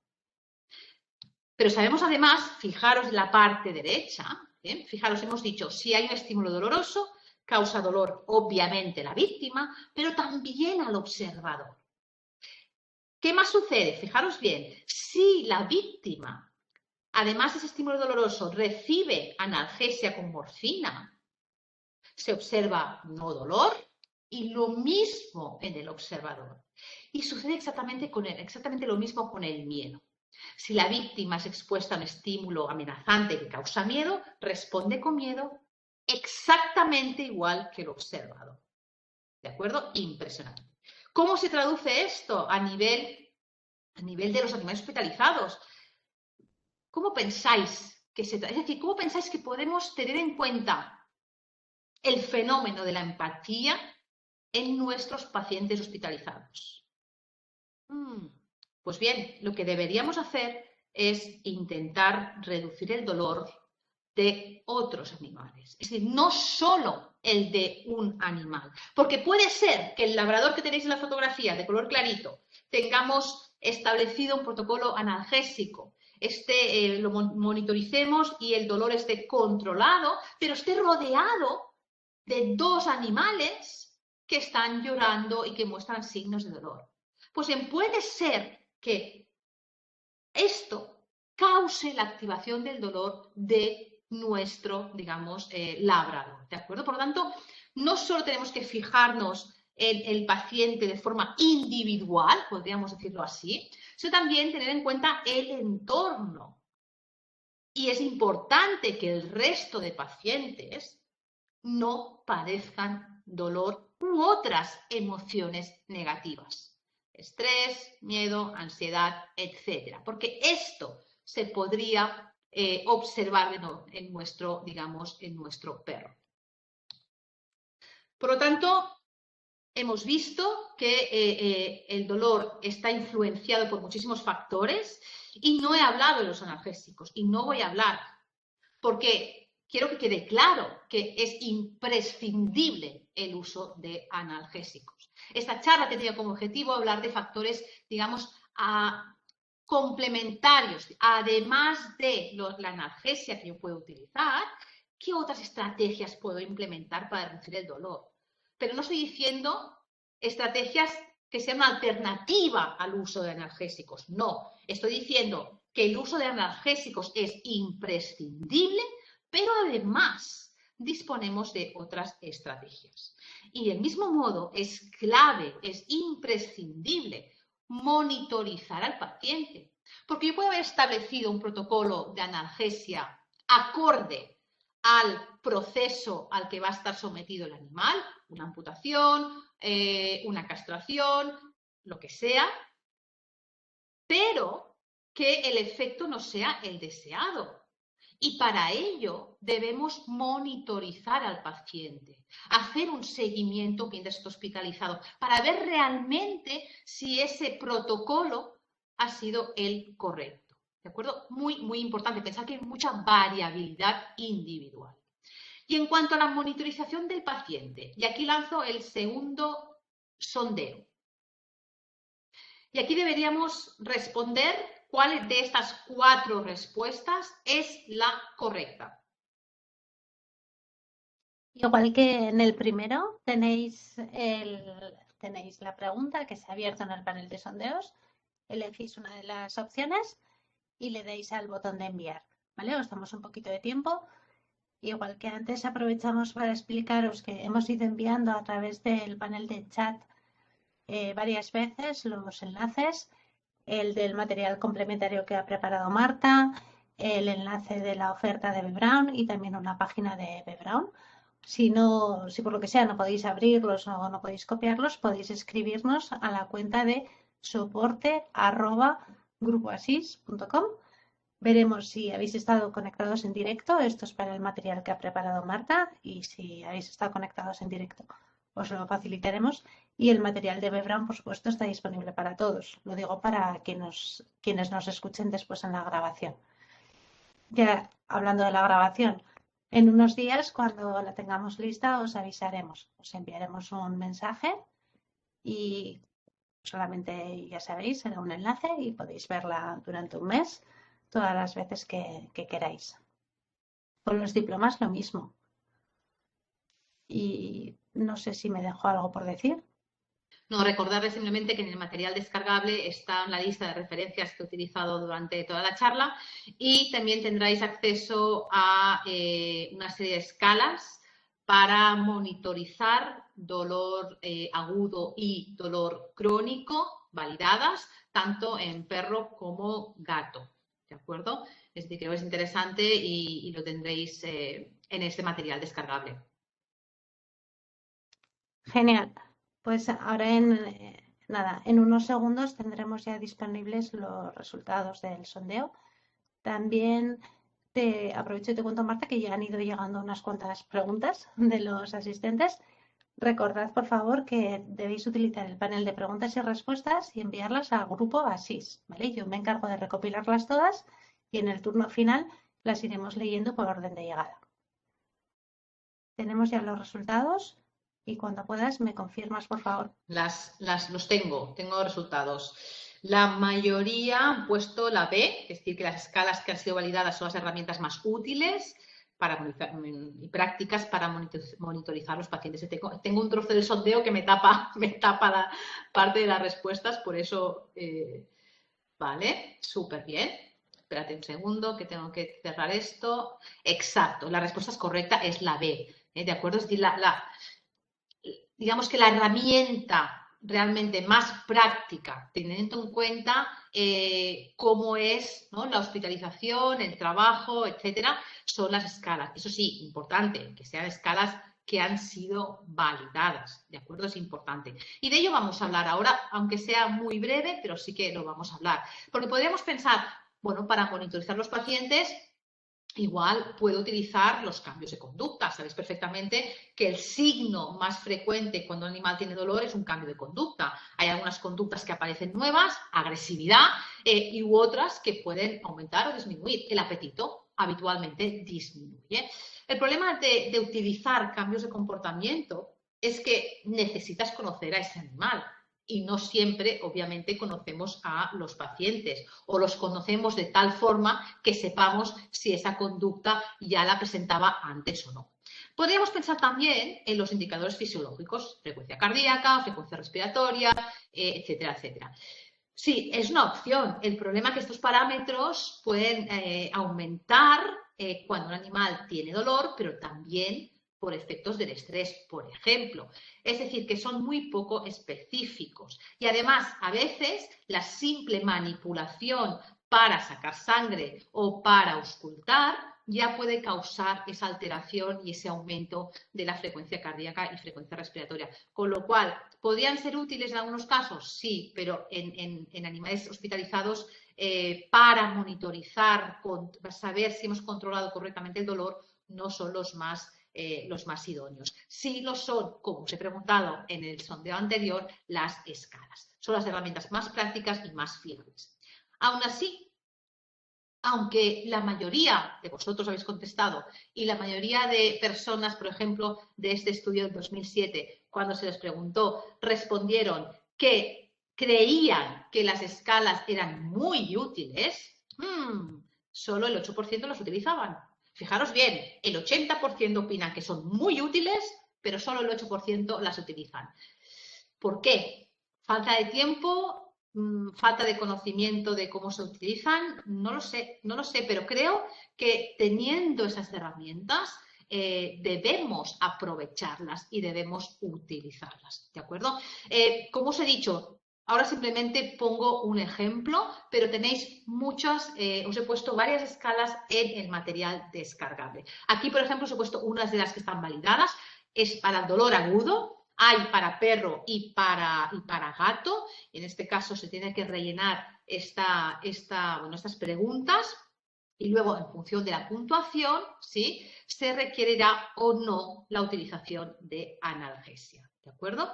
Pero sabemos además, fijaros en la parte derecha, ¿bien? Fijaros, hemos dicho, si hay un estímulo doloroso, causa dolor obviamente a la víctima, pero también al observador. ¿Qué más sucede? Fijaros bien, si la víctima, además de ese estímulo doloroso, recibe analgesia con morfina, se observa no dolor y lo mismo en el observador. Y sucede exactamente lo mismo con el miedo. Si la víctima es expuesta a un estímulo amenazante que causa miedo, responde con miedo exactamente igual que el observador. ¿De acuerdo? Impresionante. ¿Cómo se traduce esto a nivel de los animales hospitalizados? ¿Cómo pensáis cómo pensáis que podemos tener en cuenta el fenómeno de la empatía en nuestros pacientes hospitalizados? Pues bien, lo que deberíamos hacer es intentar reducir el dolor de otros animales. Es decir, no solo el de un animal. Porque puede ser que el labrador que tenéis en la fotografía, de color clarito, tengamos establecido un protocolo analgésico, lo monitoricemos y el dolor esté controlado, pero esté rodeado de dos animales que están llorando y que muestran signos de dolor. Pues bien, puede ser que esto cause la activación del dolor de nuestro, digamos, labrador, ¿de acuerdo? Por lo tanto, no solo tenemos que fijarnos en el paciente de forma individual, podríamos decirlo así, sino también tener en cuenta el entorno. Y es importante que el resto de pacientes no padezcan dolor u otras emociones negativas. Estrés, miedo, ansiedad, etcétera. Porque esto se podría observar en nuestro, digamos, en nuestro perro. Por lo tanto, hemos visto que el dolor está influenciado por muchísimos factores y no he hablado de los analgésicos y no voy a hablar porque quiero que quede claro que es imprescindible el uso de analgésicos. Esta charla tenía como objetivo hablar de factores, digamos, complementarios, además de la analgesia que yo puedo utilizar, ¿qué otras estrategias puedo implementar para reducir el dolor? Pero no estoy diciendo estrategias que sean una alternativa al uso de analgésicos. No, estoy diciendo que el uso de analgésicos es imprescindible, pero además disponemos de otras estrategias. Y del mismo modo es clave, es imprescindible monitorizar al paciente, porque yo puedo haber establecido un protocolo de analgesia acorde al proceso al que va a estar sometido el animal, una amputación, una castración, lo que sea, pero que el efecto no sea el deseado. Y para ello debemos monitorizar al paciente, hacer un seguimiento mientras está hospitalizado, para ver realmente si ese protocolo ha sido el correcto. ¿De acuerdo? Muy, muy importante. Pensar que hay mucha variabilidad individual. Y en cuanto a la monitorización del paciente, y aquí lanzo el segundo sondeo. Y aquí deberíamos responder cuál de estas 4 respuestas es la correcta. Igual que en el primero, tenéis la pregunta que se ha abierto en el panel de sondeos, elegís una de las opciones y le dais al botón de enviar, ¿vale? Os damos un poquito de tiempo. Igual que antes, aprovechamos para explicaros que hemos ido enviando a través del panel de chat varias veces los enlaces, el del material complementario que ha preparado Marta, el enlace de la oferta de B-Braun y también una página de B-Braun. Si por lo que sea no podéis abrirlos o no podéis copiarlos, podéis escribirnos a la cuenta de soporte@grupoasis.com. Veremos si habéis estado conectados en directo. Esto es para el material que ha preparado Marta y si habéis estado conectados en directo os lo facilitaremos. Y el material de B-Braun, por supuesto, está disponible para todos. Lo digo para quienes nos escuchen después en la grabación. Ya hablando de la grabación, en unos días, cuando la tengamos lista, os avisaremos. Os enviaremos un mensaje y solamente, ya sabéis, será un enlace y podéis verla durante un mes, todas las veces que queráis. Con los diplomas lo mismo. Y no sé si me dejo algo por decir. No, recordarles simplemente que en el material descargable está la lista de referencias que he utilizado durante toda la charla y también tendréis acceso a una serie de escalas para monitorizar dolor agudo y dolor crónico validadas tanto en perro como gato. ¿De acuerdo? Es decir, que es interesante y lo tendréis en este material descargable. Genial. Pues ahora en unos segundos tendremos ya disponibles los resultados del sondeo. También aprovecho y te cuento, Marta, que ya han ido llegando unas cuantas preguntas de los asistentes. Recordad, por favor, que debéis utilizar el panel de preguntas y respuestas y enviarlas al grupo ASIS, ¿vale? Yo me encargo de recopilarlas todas y en el turno final las iremos leyendo por orden de llegada. Tenemos ya los resultados y cuando puedas me confirmas, por favor. Los tengo resultados. La mayoría han puesto la B, es decir, que las escalas que han sido validadas son las herramientas más útiles y prácticas para monitorizar los pacientes. Tengo un trozo del sondeo que me tapa la parte de las respuestas, por eso, vale, súper bien. Espérate un segundo, que tengo que cerrar esto. Exacto, la respuesta correcta es la B, ¿de acuerdo? Es decir, digamos que la herramienta realmente más práctica, teniendo en cuenta cómo es, ¿no?, la hospitalización, el trabajo, etcétera, son las escalas. Eso sí, importante, que sean escalas que han sido validadas, ¿de acuerdo? Es importante. Y de ello vamos a hablar ahora, aunque sea muy breve, pero sí que lo vamos a hablar. Porque podríamos pensar, bueno, para monitorizar los pacientes, igual puedo utilizar los cambios de conducta. Sabéis perfectamente que el signo más frecuente cuando un animal tiene dolor es un cambio de conducta. Hay algunas conductas que aparecen nuevas, agresividad, y otras que pueden aumentar o disminuir. El apetito habitualmente disminuye. El problema de utilizar cambios de comportamiento es que necesitas conocer a ese animal. Y no siempre, obviamente, conocemos a los pacientes o los conocemos de tal forma que sepamos si esa conducta ya la presentaba antes o no. Podríamos pensar también en los indicadores fisiológicos, frecuencia cardíaca, frecuencia respiratoria, etcétera, etcétera. Sí, es una opción. El problema es que estos parámetros pueden aumentar cuando un animal tiene dolor, pero también por efectos del estrés, por ejemplo. Es decir, que son muy poco específicos. Y además, a veces, la simple manipulación para sacar sangre o para auscultar ya puede causar esa alteración y ese aumento de la frecuencia cardíaca y frecuencia respiratoria. Con lo cual, ¿podrían ser útiles en algunos casos? Sí, pero en animales hospitalizados para monitorizar, para saber si hemos controlado correctamente el dolor, no son los más idóneos. Sí lo son, como os he preguntado en el sondeo anterior, las escalas. Son las herramientas más prácticas y más fiables. Aún así, aunque la mayoría de vosotros habéis contestado y la mayoría de personas, por ejemplo, de este estudio del 2007, cuando se les preguntó, respondieron que creían que las escalas eran muy útiles, solo el 8% las utilizaban. Fijaros bien, el 80% opinan que son muy útiles, pero solo el 8% las utilizan. ¿Por qué? ¿Falta de tiempo? ¿Falta de conocimiento de cómo se utilizan? No lo sé, pero creo que teniendo esas herramientas debemos aprovecharlas y debemos utilizarlas, ¿de acuerdo? Como os he dicho, ahora simplemente pongo un ejemplo, pero tenéis muchas, os he puesto varias escalas en el material descargable. Aquí, por ejemplo, os he puesto unas de las que están validadas, es para el dolor agudo. Hay para perro y para gato. En este caso se tiene que rellenar estas preguntas y luego en función de la puntuación, ¿sí?, se requerirá o no la utilización de analgesia. ¿De acuerdo?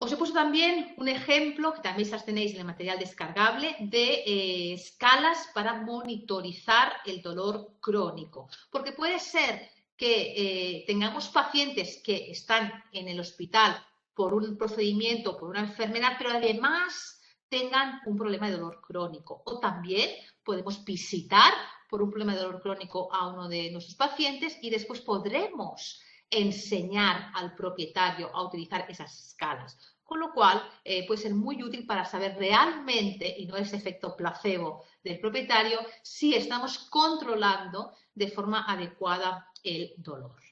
Os he puesto también un ejemplo, que también las tenéis en el material descargable, de escalas para monitorizar el dolor crónico. Porque puede ser que tengamos pacientes que están en el hospital por un procedimiento, por una enfermedad, pero además tengan un problema de dolor crónico. O también podemos visitar por un problema de dolor crónico a uno de nuestros pacientes y después podremos enseñar al propietario a utilizar esas escalas. Con lo cual puede ser muy útil para saber realmente, y no ese efecto placebo del propietario, si estamos controlando de forma adecuada el dolor.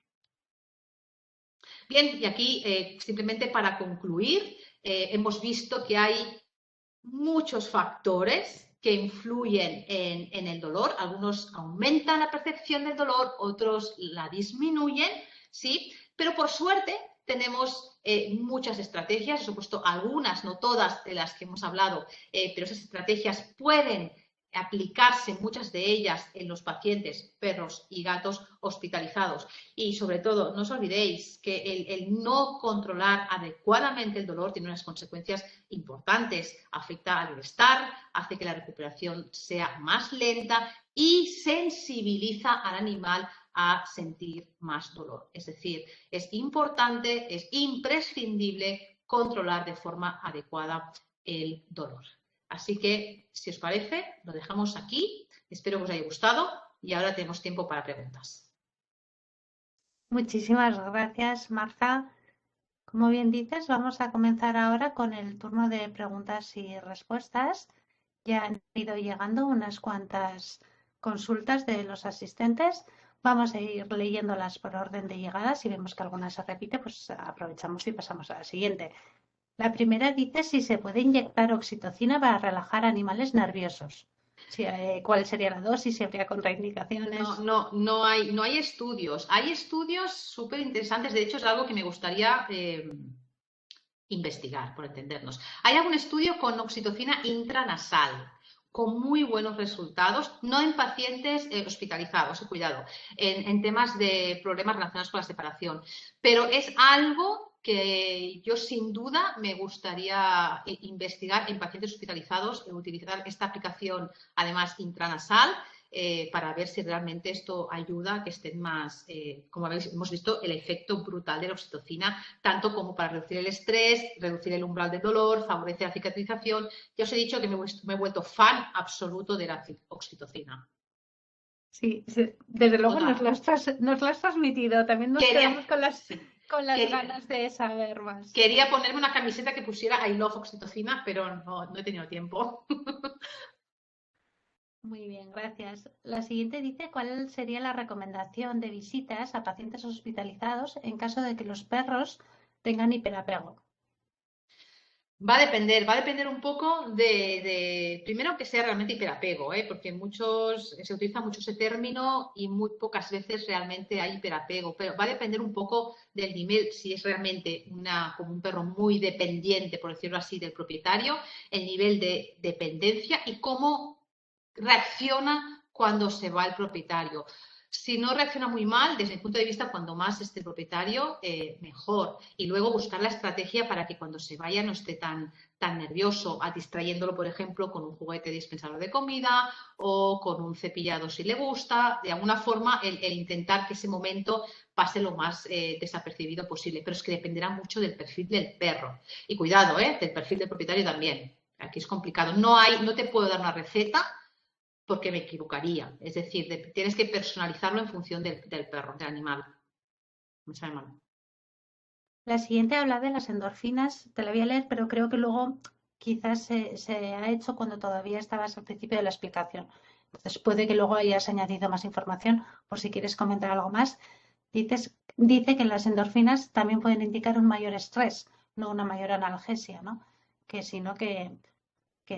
Bien, y aquí simplemente para concluir, hemos visto que hay muchos factores que influyen en el dolor. Algunos aumentan la percepción del dolor, otros la disminuyen, ¿sí? Pero por suerte tenemos muchas estrategias, os he puesto algunas, no todas de las que hemos hablado, pero esas estrategias pueden aplicarse, muchas de ellas, en los pacientes, perros y gatos hospitalizados. Y sobre todo, no os olvidéis que el no controlar adecuadamente el dolor tiene unas consecuencias importantes. Afecta al bienestar, hace que la recuperación sea más lenta y sensibiliza al animal a sentir más dolor. Es decir, es importante, es imprescindible controlar de forma adecuada el dolor. Así que, si os parece, lo dejamos aquí. Espero que os haya gustado y ahora tenemos tiempo para preguntas. Muchísimas gracias, Marta. Como bien dices, vamos a comenzar ahora con el turno de preguntas y respuestas. Ya han ido llegando unas cuantas consultas de los asistentes. Vamos a ir leyéndolas por orden de llegada. Si vemos que alguna se repite, pues aprovechamos y pasamos a la siguiente. La primera dice si se puede inyectar oxitocina para relajar animales nerviosos. ¿Cuál sería la dosis? Si habría contraindicaciones. No hay estudios. Hay estudios súper interesantes. De hecho, es algo que me gustaría investigar, por entendernos. Hay algún estudio con oxitocina intranasal con muy buenos resultados, no en pacientes hospitalizados, cuidado, en temas de problemas relacionados con la separación, pero es algo que yo sin duda me gustaría investigar en pacientes hospitalizados, utilizar esta aplicación además intranasal para ver si realmente esto ayuda a que estén más, como hemos visto, el efecto brutal de la oxitocina, tanto como para reducir el estrés, reducir el umbral del dolor, favorecer la cicatrización. Ya os he dicho que me he vuelto fan absoluto de la oxitocina. Sí, desde luego nos lo has transmitido. También nos quedamos con las ganas de saber más. Quería ponerme una camiseta que pusiera I love oxitocina, pero no he tenido tiempo. Muy bien, gracias. La siguiente dice cuál sería la recomendación de visitas a pacientes hospitalizados en caso de que los perros tengan hiperapego. Va a depender un poco primero que sea realmente hiperapego, ¿eh? Porque se utiliza mucho ese término y muy pocas veces realmente hay hiperapego, pero va a depender un poco del nivel, si es realmente como un perro muy dependiente, por decirlo así, del propietario, el nivel de dependencia y cómo reacciona cuando se va el propietario. Si no reacciona muy mal, desde mi punto de vista, cuando más esté el propietario, mejor. Y luego buscar la estrategia para que cuando se vaya no esté tan nervioso, distrayéndolo, por ejemplo, con un juguete dispensador de comida o con un cepillado si le gusta. De alguna forma, el intentar que ese momento pase lo más desapercibido posible. Pero es que dependerá mucho del perfil del perro. Y cuidado, del perfil del propietario también. Aquí es complicado. No te puedo dar una receta porque me equivocaría. Es decir, tienes que personalizarlo en función del perro, del animal. Me sabe mal. La siguiente habla de las endorfinas, te la voy a leer, pero creo que luego quizás se ha hecho cuando todavía estabas al principio de la explicación. Entonces puede que luego hayas añadido más información por si quieres comentar algo más. Dice que las endorfinas también pueden indicar un mayor estrés, no una mayor analgesia, ¿no? Que sino que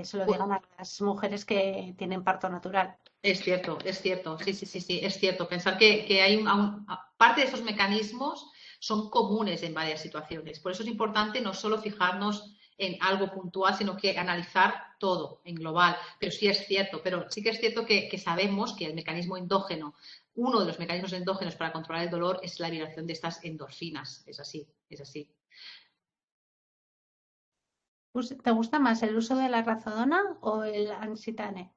se lo Pues, digan a las mujeres que tienen parto natural. es cierto, sí, sí, sí, sí, es cierto. Pensar que hay parte de esos mecanismos son comunes en varias situaciones. Por eso es importante no solo fijarnos en algo puntual, sino que analizar todo en global. Pero sí es cierto, pero sí que es cierto que sabemos que el mecanismo endógeno, uno de los mecanismos endógenos para controlar el dolor es la liberación de estas endorfinas. Es así, es así. ¿Te gusta más el uso de la razodona o el Ansitane?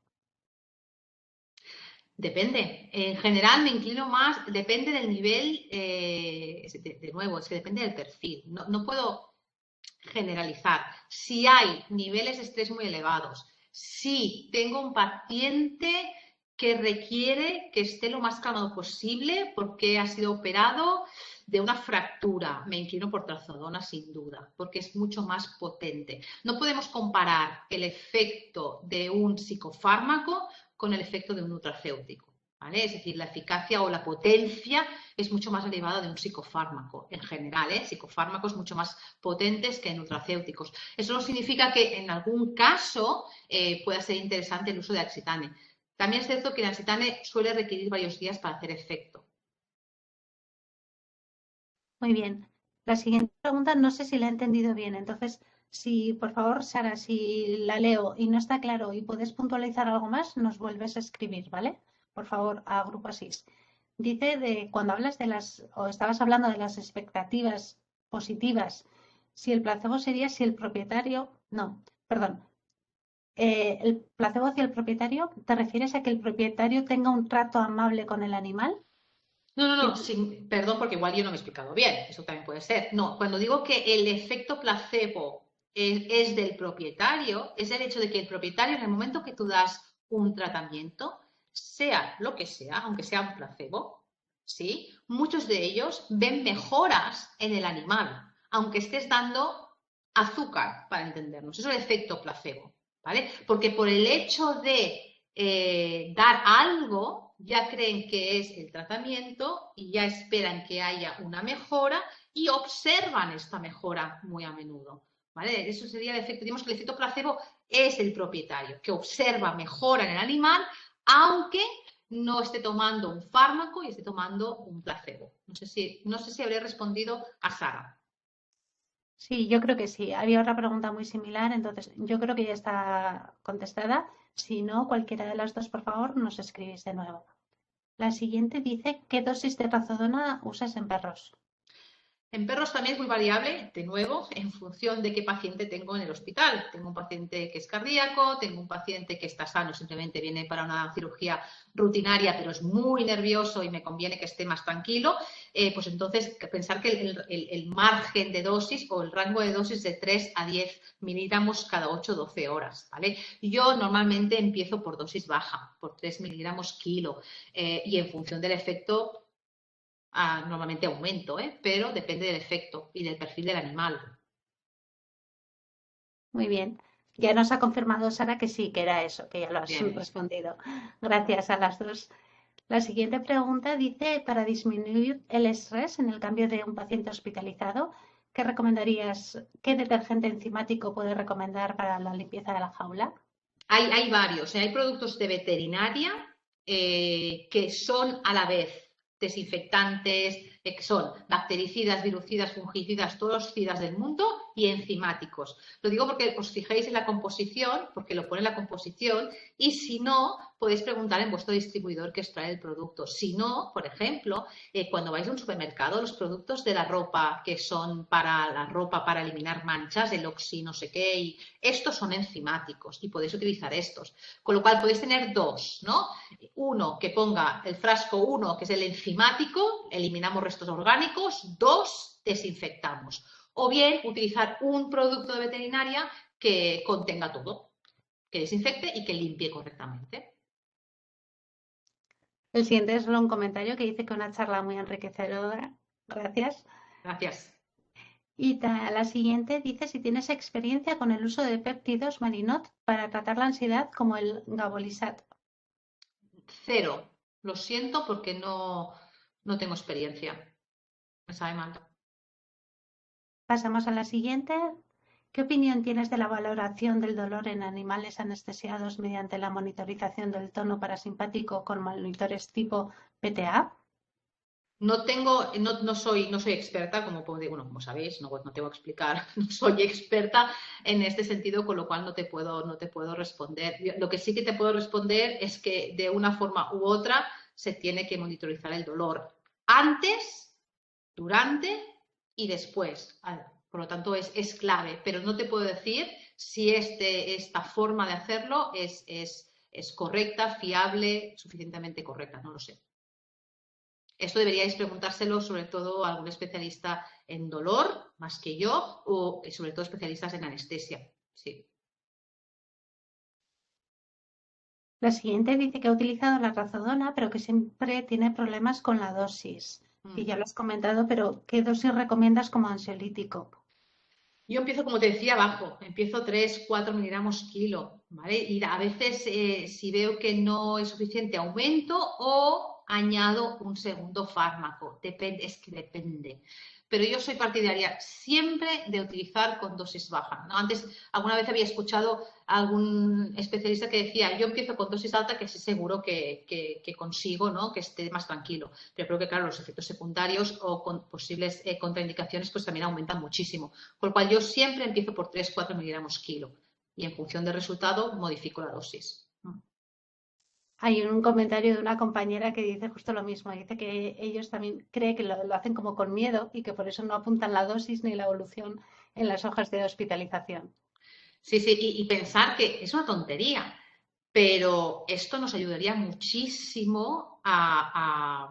Depende. En general me inclino más, depende del nivel, de nuevo, es que depende del perfil. No puedo generalizar. Si hay niveles de estrés muy elevados, si tengo un paciente que requiere que esté lo más calmado posible porque ha sido operado de una fractura, me inclino por trazodona sin duda, porque es mucho más potente. No podemos comparar el efecto de un psicofármaco con el efecto de un nutracéutico. ¿Vale? Es decir, la eficacia o la potencia es mucho más elevada de un psicofármaco en general, psicofármacos mucho más potentes que nutracéuticos. Eso no significa que en algún caso pueda ser interesante el uso de Axitane. También es cierto que el Axitane suele requerir varios días para hacer efecto. Muy bien. La siguiente pregunta no sé si la he entendido bien. Entonces, si por favor, Sara, si la leo y no está claro y puedes puntualizar algo más, nos vuelves a escribir, ¿vale? Por favor, a Grupo Asís. Dice de cuando hablas de o estabas hablando de las expectativas positivas, si el placebo sería si el propietario, no, perdón, el placebo hacia el propietario, ¿te refieres a que el propietario tenga un trato amable con el animal? No, perdón porque igual yo no me he explicado bien, eso también puede ser. No, cuando digo que el efecto placebo es del propietario, es el hecho de que el propietario en el momento que tú das un tratamiento, sea lo que sea, aunque sea un placebo, ¿sí? Muchos de ellos ven mejoras en el animal, aunque estés dando azúcar, para entendernos. Eso es el efecto placebo, ¿vale? Porque por el hecho de dar algo, ya creen que es el tratamiento y ya esperan que haya una mejora y observan esta mejora muy a menudo. ¿Vale? Eso sería el efecto. Digamos que el efecto placebo es el propietario, que observa mejora en el animal, aunque no esté tomando un fármaco y esté tomando un placebo. No sé si habré respondido a Sara. Sí, yo creo que sí. Había otra pregunta muy similar, entonces yo creo que ya está contestada. Si no, cualquiera de las dos, por favor, nos escribís de nuevo. La siguiente dice, ¿qué dosis de razodona usas en perros? En perros también es muy variable, de nuevo, en función de qué paciente tengo en el hospital. Tengo un paciente que es cardíaco, tengo un paciente que está sano, simplemente viene para una cirugía rutinaria, pero es muy nervioso y me conviene que esté más tranquilo. Pues entonces pensar que el margen de dosis o el rango de dosis de 3 a 10 miligramos cada 8-12 horas. ¿Vale? Yo normalmente empiezo por dosis baja, por 3 miligramos kilo, y en función del efecto normalmente aumento, pero depende del efecto y del perfil del animal. Muy bien. Ya nos ha confirmado Sara que sí, que era eso, que ya lo has Bien. respondido. Gracias a las dos. La siguiente pregunta dice, para disminuir el estrés en el cambio de un paciente hospitalizado, ¿qué recomendarías? ¿Qué detergente enzimático puedes recomendar para la limpieza de la jaula? Hay varios, hay productos de veterinaria que son a la vez desinfectantes, que son bactericidas, virucidas, fungicidas, todos los cidas del mundo y enzimáticos. Lo digo porque os fijéis en la composición, porque lo pone en la composición, y si no, podéis preguntar en vuestro distribuidor que os trae el producto. Si no, por ejemplo, cuando vais a un supermercado, los productos de la ropa que son para la ropa, para eliminar manchas, el oxi, no sé qué, y estos son enzimáticos y podéis utilizar estos. Con lo cual podéis tener dos, ¿no? Uno que ponga el frasco 1, que es el enzimático, eliminamos restos orgánicos, 2, desinfectamos. O bien utilizar un producto de veterinaria que contenga todo, que desinfecte y que limpie correctamente. El siguiente es solo un comentario que dice que una charla muy enriquecedora. Gracias. Gracias. Y la siguiente dice si tienes experiencia con el uso de péptidos Marinot para tratar la ansiedad como el Gabolisat. Cero. Lo siento porque no tengo experiencia. Me sabe mal. Pasamos a la siguiente. ¿Qué opinión tienes de la valoración del dolor en animales anestesiados mediante la monitorización del tono parasimpático con monitores tipo PTA? No soy experta, como sabéis, no tengo que explicar, no soy experta en este sentido, con lo cual no te puedo responder. Lo que sí que te puedo responder es que de una forma u otra se tiene que monitorizar el dolor antes, durante y después. Por lo tanto, es clave, pero no te puedo decir si esta forma de hacerlo es correcta, fiable, suficientemente correcta, no lo sé. Esto deberíais preguntárselo sobre todo a algún especialista en dolor, más que yo, o sobre todo especialistas en anestesia. Sí. La siguiente dice que ha utilizado la trazodona, pero que siempre tiene problemas con la dosis. Y ya lo has comentado, pero ¿qué dosis recomiendas como ansiolítico? Yo empiezo, como te decía, bajo. Empiezo 3, 4 miligramos kilo, ¿vale? Y a veces, si veo que no es suficiente, aumento o añado un segundo fármaco. Depende, es que depende. Pero yo soy partidaria siempre de utilizar con dosis baja, ¿no? Antes, alguna vez había escuchado a algún especialista que decía, yo empiezo con dosis alta, que sí seguro que consigo, ¿no? Que esté más tranquilo. Pero creo que, claro, los efectos secundarios o con posibles contraindicaciones pues también aumentan muchísimo. Con lo cual yo siempre empiezo por 3-4 miligramos kilo y en función del resultado modifico la dosis. Hay un comentario de una compañera que dice justo lo mismo. Dice que ellos también creen que lo hacen como con miedo y que por eso no apuntan la dosis ni la evolución en las hojas de hospitalización. Sí, sí, y pensar que es una tontería, pero esto nos ayudaría muchísimo a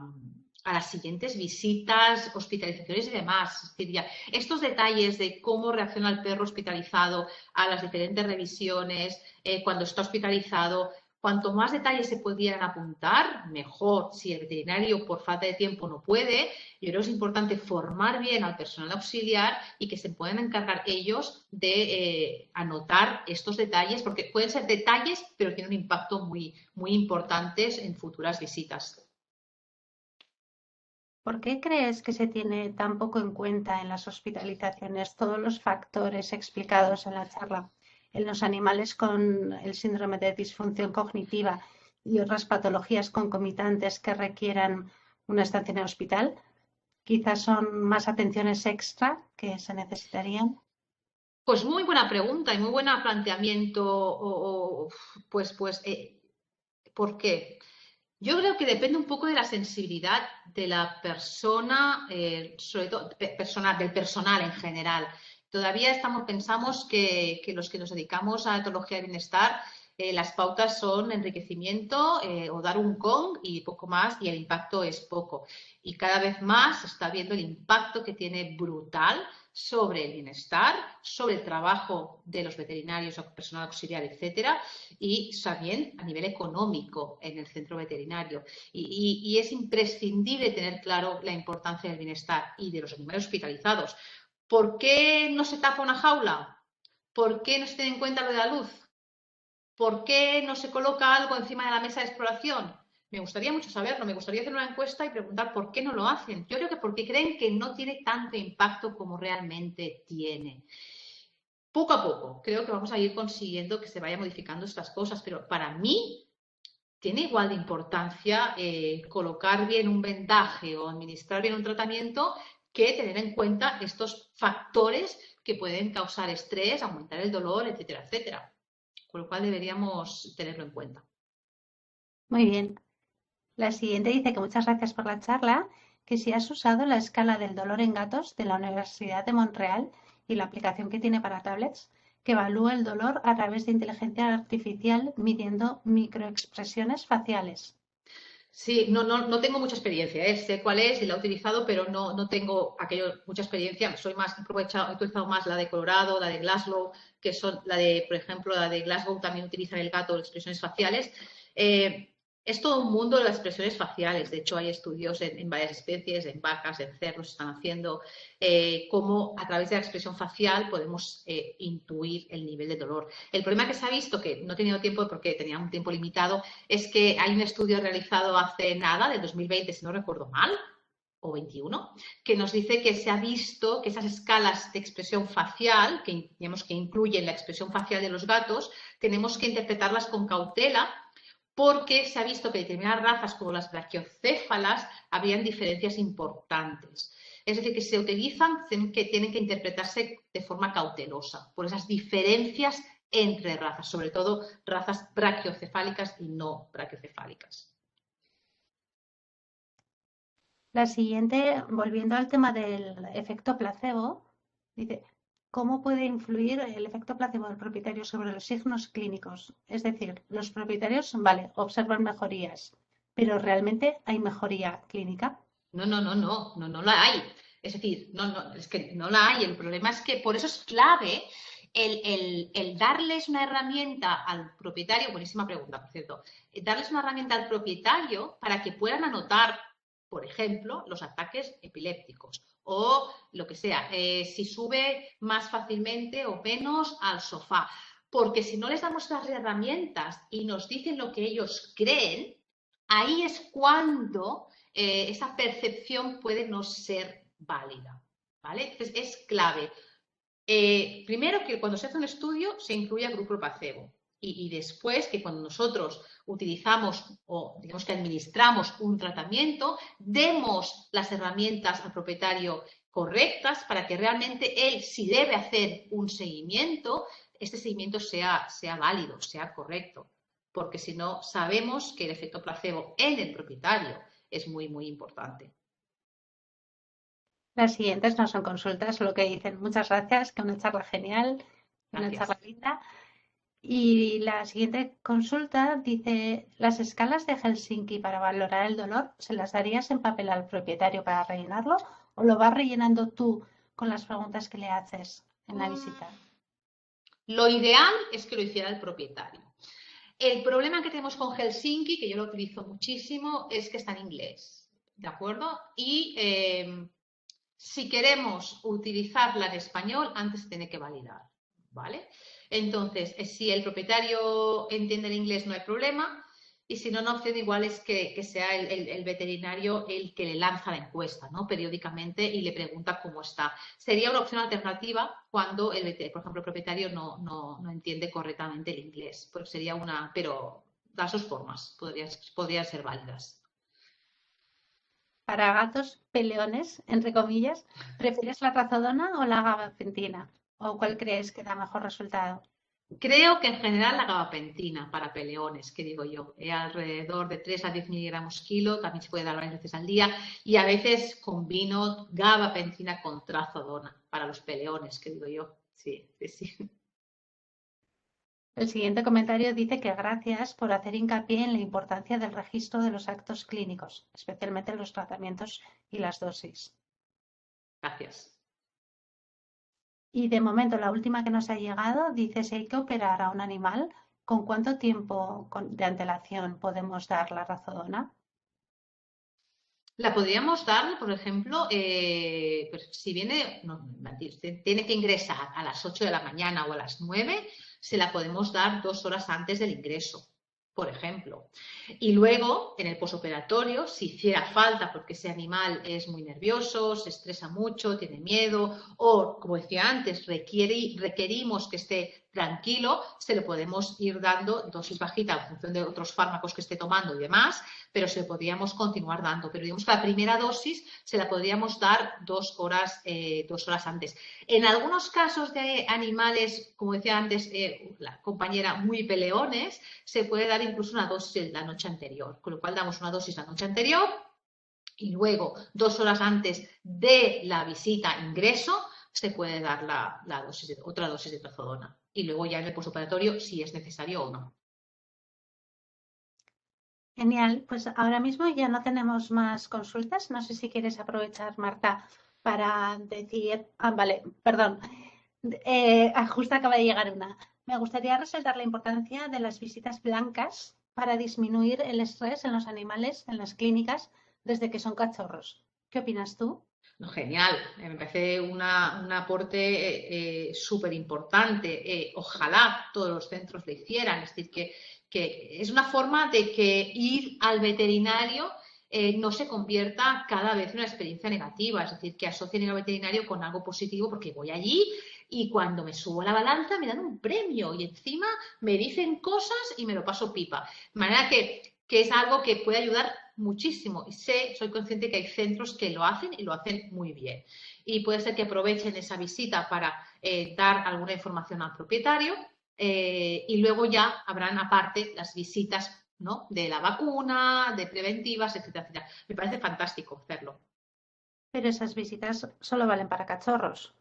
las siguientes visitas, hospitalizaciones y demás. Es decir, estos detalles de cómo reacciona el perro hospitalizado a las diferentes revisiones, cuando está hospitalizado, cuanto más detalles se pudieran apuntar, mejor. Si el veterinario por falta de tiempo no puede, yo creo que es importante formar bien al personal auxiliar y que se puedan encargar ellos de anotar estos detalles, porque pueden ser detalles, pero tienen un impacto muy, muy importante en futuras visitas. ¿Por qué crees que se tiene tan poco en cuenta en las hospitalizaciones todos los factores explicados en la charla en los animales con el síndrome de disfunción cognitiva y otras patologías concomitantes que requieran una estancia en el hospital? Quizás son más atenciones extra que se necesitarían. Pues muy buena pregunta y muy buen planteamiento. ¿Por qué? Yo creo que depende un poco de la sensibilidad de la persona, sobre todo del personal en general. Todavía pensamos que los que nos dedicamos a la etología del bienestar, las pautas son enriquecimiento o dar un gong y poco más, y el impacto es poco. Y cada vez más se está viendo el impacto que tiene brutal sobre el bienestar, sobre el trabajo de los veterinarios o personal auxiliar, etcétera, y también a nivel económico en el centro veterinario. Y es imprescindible tener claro la importancia del bienestar y de los animales hospitalizados. ¿Por qué no se tapa una jaula? ¿Por qué no se tiene en cuenta lo de la luz? ¿Por qué no se coloca algo encima de la mesa de exploración? Me gustaría mucho saberlo, me gustaría hacer una encuesta y preguntar por qué no lo hacen. Yo creo que porque creen que no tiene tanto impacto como realmente tiene. Poco a poco, creo que vamos a ir consiguiendo que se vayan modificando estas cosas, pero para mí tiene igual de importancia colocar bien un vendaje o administrar bien un tratamiento que tener en cuenta estos factores que pueden causar estrés, aumentar el dolor, etcétera, etcétera. Con lo cual deberíamos tenerlo en cuenta. Muy bien. La siguiente dice que muchas gracias por la charla, que si has usado la escala del dolor en gatos de la Universidad de Montreal y la aplicación que tiene para tablets, que evalúa el dolor a través de inteligencia artificial midiendo microexpresiones faciales. Sí, no tengo mucha experiencia, ¿eh? Sé cuál es y la he utilizado, pero no tengo mucha experiencia. Soy más, he utilizado más la de Colorado, la de Glasgow, que son la de, por ejemplo, la de Glasgow también utiliza en el gato expresiones faciales. Eh, es todo un mundo de las expresiones faciales. De hecho, hay estudios en varias especies, en vacas, en cerdos, están haciendo cómo a través de la expresión facial podemos intuir el nivel de dolor. El problema que se ha visto, que no he tenido tiempo porque tenía un tiempo limitado, es que hay un estudio realizado hace nada, del 2020, si no recuerdo mal, o 21, que nos dice que se ha visto que esas escalas de expresión facial, que, digamos, que incluyen la expresión facial de los gatos, tenemos que interpretarlas con cautela porque se ha visto que determinadas razas como las brachiocéfalas habrían diferencias importantes. Es decir, que se utilizan, tienen que interpretarse de forma cautelosa por esas diferencias entre razas, sobre todo razas brachiocefálicas y no brachiocefálicas. La siguiente, volviendo al tema del efecto placebo, dice, ¿cómo puede influir el efecto placebo del propietario sobre los signos clínicos? Es decir, los propietarios, vale, observan mejorías, pero ¿realmente hay mejoría clínica? No la hay. Es decir, es que no la hay. El problema es que por eso es clave el darles una herramienta al propietario, buenísima pregunta, por cierto, darles una herramienta al propietario para que puedan anotar, por ejemplo, los ataques epilépticos o lo que sea, si sube más fácilmente o menos al sofá. Porque si no les damos las herramientas y nos dicen lo que ellos creen, ahí es cuando esa percepción puede no ser válida, ¿vale? Entonces es clave. Primero que cuando se hace un estudio se incluya grupo placebo y después que cuando nosotros utilizamos o digamos que administramos un tratamiento, demos las herramientas al propietario correctas para que realmente él, si debe hacer un seguimiento, este seguimiento sea válido, sea correcto. Porque si no, sabemos que el efecto placebo en el propietario es muy, muy importante. Las siguientes no son consultas, lo que dicen, muchas gracias, que una charla genial, una Gracias. charla linda. Y la siguiente consulta dice, las escalas de Helsinki para valorar el dolor, ¿se las darías en papel al propietario para rellenarlo o lo vas rellenando tú con las preguntas que le haces en la visita? Lo ideal es que lo hiciera el propietario. El problema que tenemos con Helsinki, que yo lo utilizo muchísimo, es que está en inglés, ¿de acuerdo? Y si queremos utilizarla en español, antes tiene que validar, ¿vale? Entonces, si el propietario entiende el inglés, no hay problema. Y si no, una opción igual es que sea el veterinario el que le lanza la encuesta, ¿no? Periódicamente y le pregunta cómo está. Sería una opción alternativa cuando, por ejemplo, el propietario no entiende correctamente el inglés. Pues sería pero las dos formas podrían ser válidas. Para gatos peleones, entre comillas, ¿prefieres la trazodona o la gabapentina? ¿O cuál crees que da mejor resultado? Creo que en general la gabapentina para peleones, que digo yo, alrededor de 3 a 10 miligramos kilo, también se puede dar varias veces al día y a veces combino gabapentina con trazodona para los peleones, que digo yo. Sí, sí, sí. El siguiente comentario dice que gracias por hacer hincapié en la importancia del registro de los actos clínicos, especialmente los tratamientos y las dosis. Gracias. Y de momento, la última que nos ha llegado dice si hay que operar a un animal, ¿con cuánto tiempo de antelación podemos dar la trazodona? La podríamos dar, por ejemplo, pues si viene, tiene que ingresar a las 8 de la mañana o a las 9, se la podemos dar 2 horas antes del ingreso, por ejemplo. Y luego, en el posoperatorio, si hiciera falta porque ese animal es muy nervioso, se estresa mucho, tiene miedo o, como decía antes, requerimos que esté tranquilo, se le podemos ir dando dosis bajita en función de otros fármacos que esté tomando y demás, pero se le podríamos continuar dando. Pero digamos que la primera dosis se la podríamos dar 2 horas antes. En algunos casos de animales, como decía antes la compañera, muy peleones, se puede dar incluso una dosis la noche anterior, con lo cual damos una dosis la noche anterior y luego 2 horas antes de la visita ingreso se puede dar otra dosis de trazodona y luego ya en el postoperatorio si es necesario o no. Genial, pues ahora mismo ya no tenemos más consultas. No sé si quieres aprovechar, Marta, para decir, vale, perdón, justo acaba de llegar una. Me gustaría resaltar la importancia de las visitas blancas para disminuir el estrés en los animales en las clínicas desde que son cachorros. ¿Qué opinas tú? No, genial, me parece un aporte súper importante. Ojalá todos los centros lo hicieran, es decir, que es una forma de que ir al veterinario no se convierta cada vez en una experiencia negativa, es decir, que asocien ir al veterinario con algo positivo porque voy allí y cuando me subo a la balanza me dan un premio y encima me dicen cosas y me lo paso pipa. De manera que es algo que puede ayudar muchísimo y soy consciente que hay centros que lo hacen y lo hacen muy bien. Y puede ser que aprovechen esa visita para dar alguna información al propietario y luego ya habrán aparte las visitas, ¿no?, de la vacuna, de preventivas, etcétera, etcétera. Me parece fantástico hacerlo. Pero esas visitas solo valen para cachorros.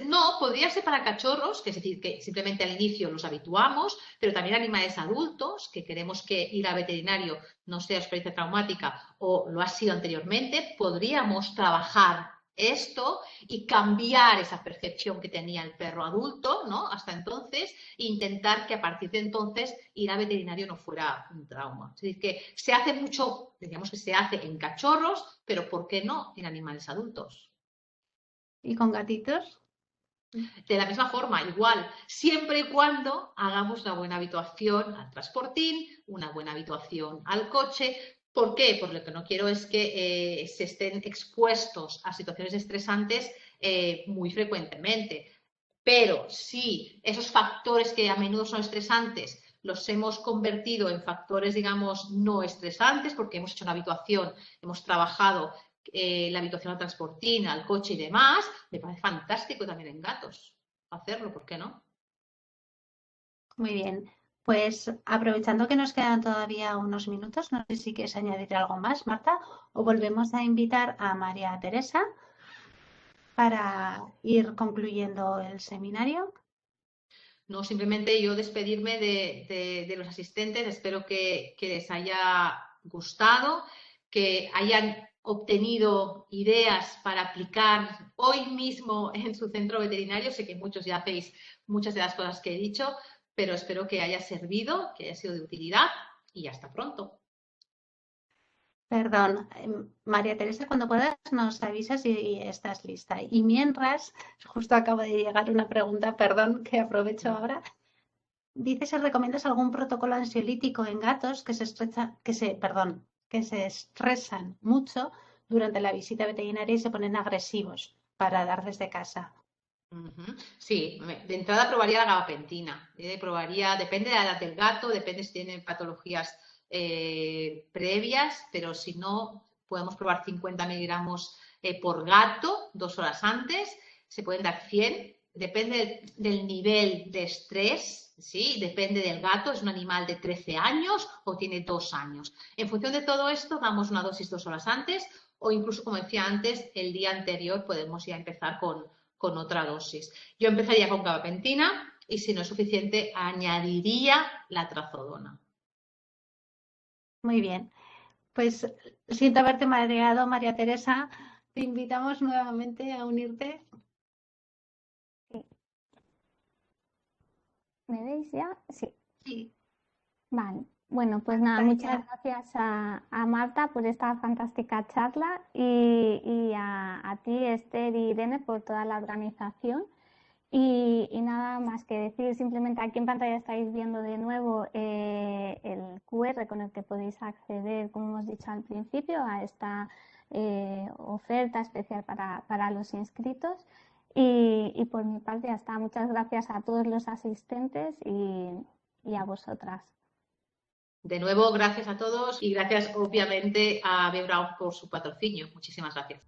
No, podría ser para cachorros, que es decir, que simplemente al inicio los habituamos, pero también animales adultos, que queremos que ir al veterinario no sea experiencia traumática o lo ha sido anteriormente, podríamos trabajar esto y cambiar esa percepción que tenía el perro adulto, ¿no?, hasta entonces, e intentar que a partir de entonces ir al veterinario no fuera un trauma. Es decir, que se hace mucho, digamos que se hace en cachorros, pero ¿por qué no en animales adultos? ¿Y con gatitos? De la misma forma, igual, siempre y cuando hagamos una buena habituación al transportín, una buena habituación al coche. ¿Por qué? Porque lo que no quiero es que se estén expuestos a situaciones estresantes muy frecuentemente. Pero si esos factores que a menudo son estresantes los hemos convertido en factores, digamos, no estresantes, porque hemos hecho una habituación, hemos trabajado la habituación al transportín, al coche y demás, me parece fantástico también en gatos hacerlo, ¿por qué no? Muy bien. Pues aprovechando que nos quedan todavía unos minutos, no sé si quieres añadir algo más, Marta, o volvemos a invitar a María Teresa para ir concluyendo el seminario. No, simplemente yo despedirme de los asistentes, espero que les haya gustado, que hayan obtenido ideas para aplicar hoy mismo en su centro veterinario. Sé que muchos ya hacéis muchas de las cosas que he dicho, pero espero que haya servido, que haya sido de utilidad y hasta pronto. Perdón, María Teresa, cuando puedas nos avisas y estás lista. Y mientras, justo acaba de llegar una pregunta, perdón, que aprovecho ahora. Dices si recomiendas algún protocolo ansiolítico en gatos que se estresan mucho durante la visita veterinaria y se ponen agresivos para dar desde casa. Sí, de entrada probaría la gabapentina. Depende de la edad del gato, depende si tiene patologías previas, pero si no, podemos probar 50 miligramos por gato 2 horas antes. Se pueden dar 100. Depende del nivel de estrés, ¿sí? Depende del gato. ¿Es un animal de 13 años o tiene 2 años? En función de todo esto, damos una dosis 2 horas antes o incluso, como decía antes, el día anterior podemos ya empezar con otra dosis. Yo empezaría con gabapentina y si no es suficiente añadiría la trazodona. Muy bien, pues siento haberte mareado, María Teresa. Te invitamos nuevamente a unirte. Sí. ¿Me veis ya? Sí. Sí. Vale. Bueno, pues nada, muchas gracias a Marta por esta fantástica charla y a ti, Esther y Irene, por toda la organización. Y nada más que decir, simplemente aquí en pantalla estáis viendo de nuevo el QR con el que podéis acceder, como hemos dicho al principio, a esta oferta especial para los inscritos. Y por mi parte ya está. Muchas gracias a todos los asistentes y a vosotras. De nuevo, gracias a todos y gracias obviamente a B. Braun por su patrocinio. Muchísimas gracias.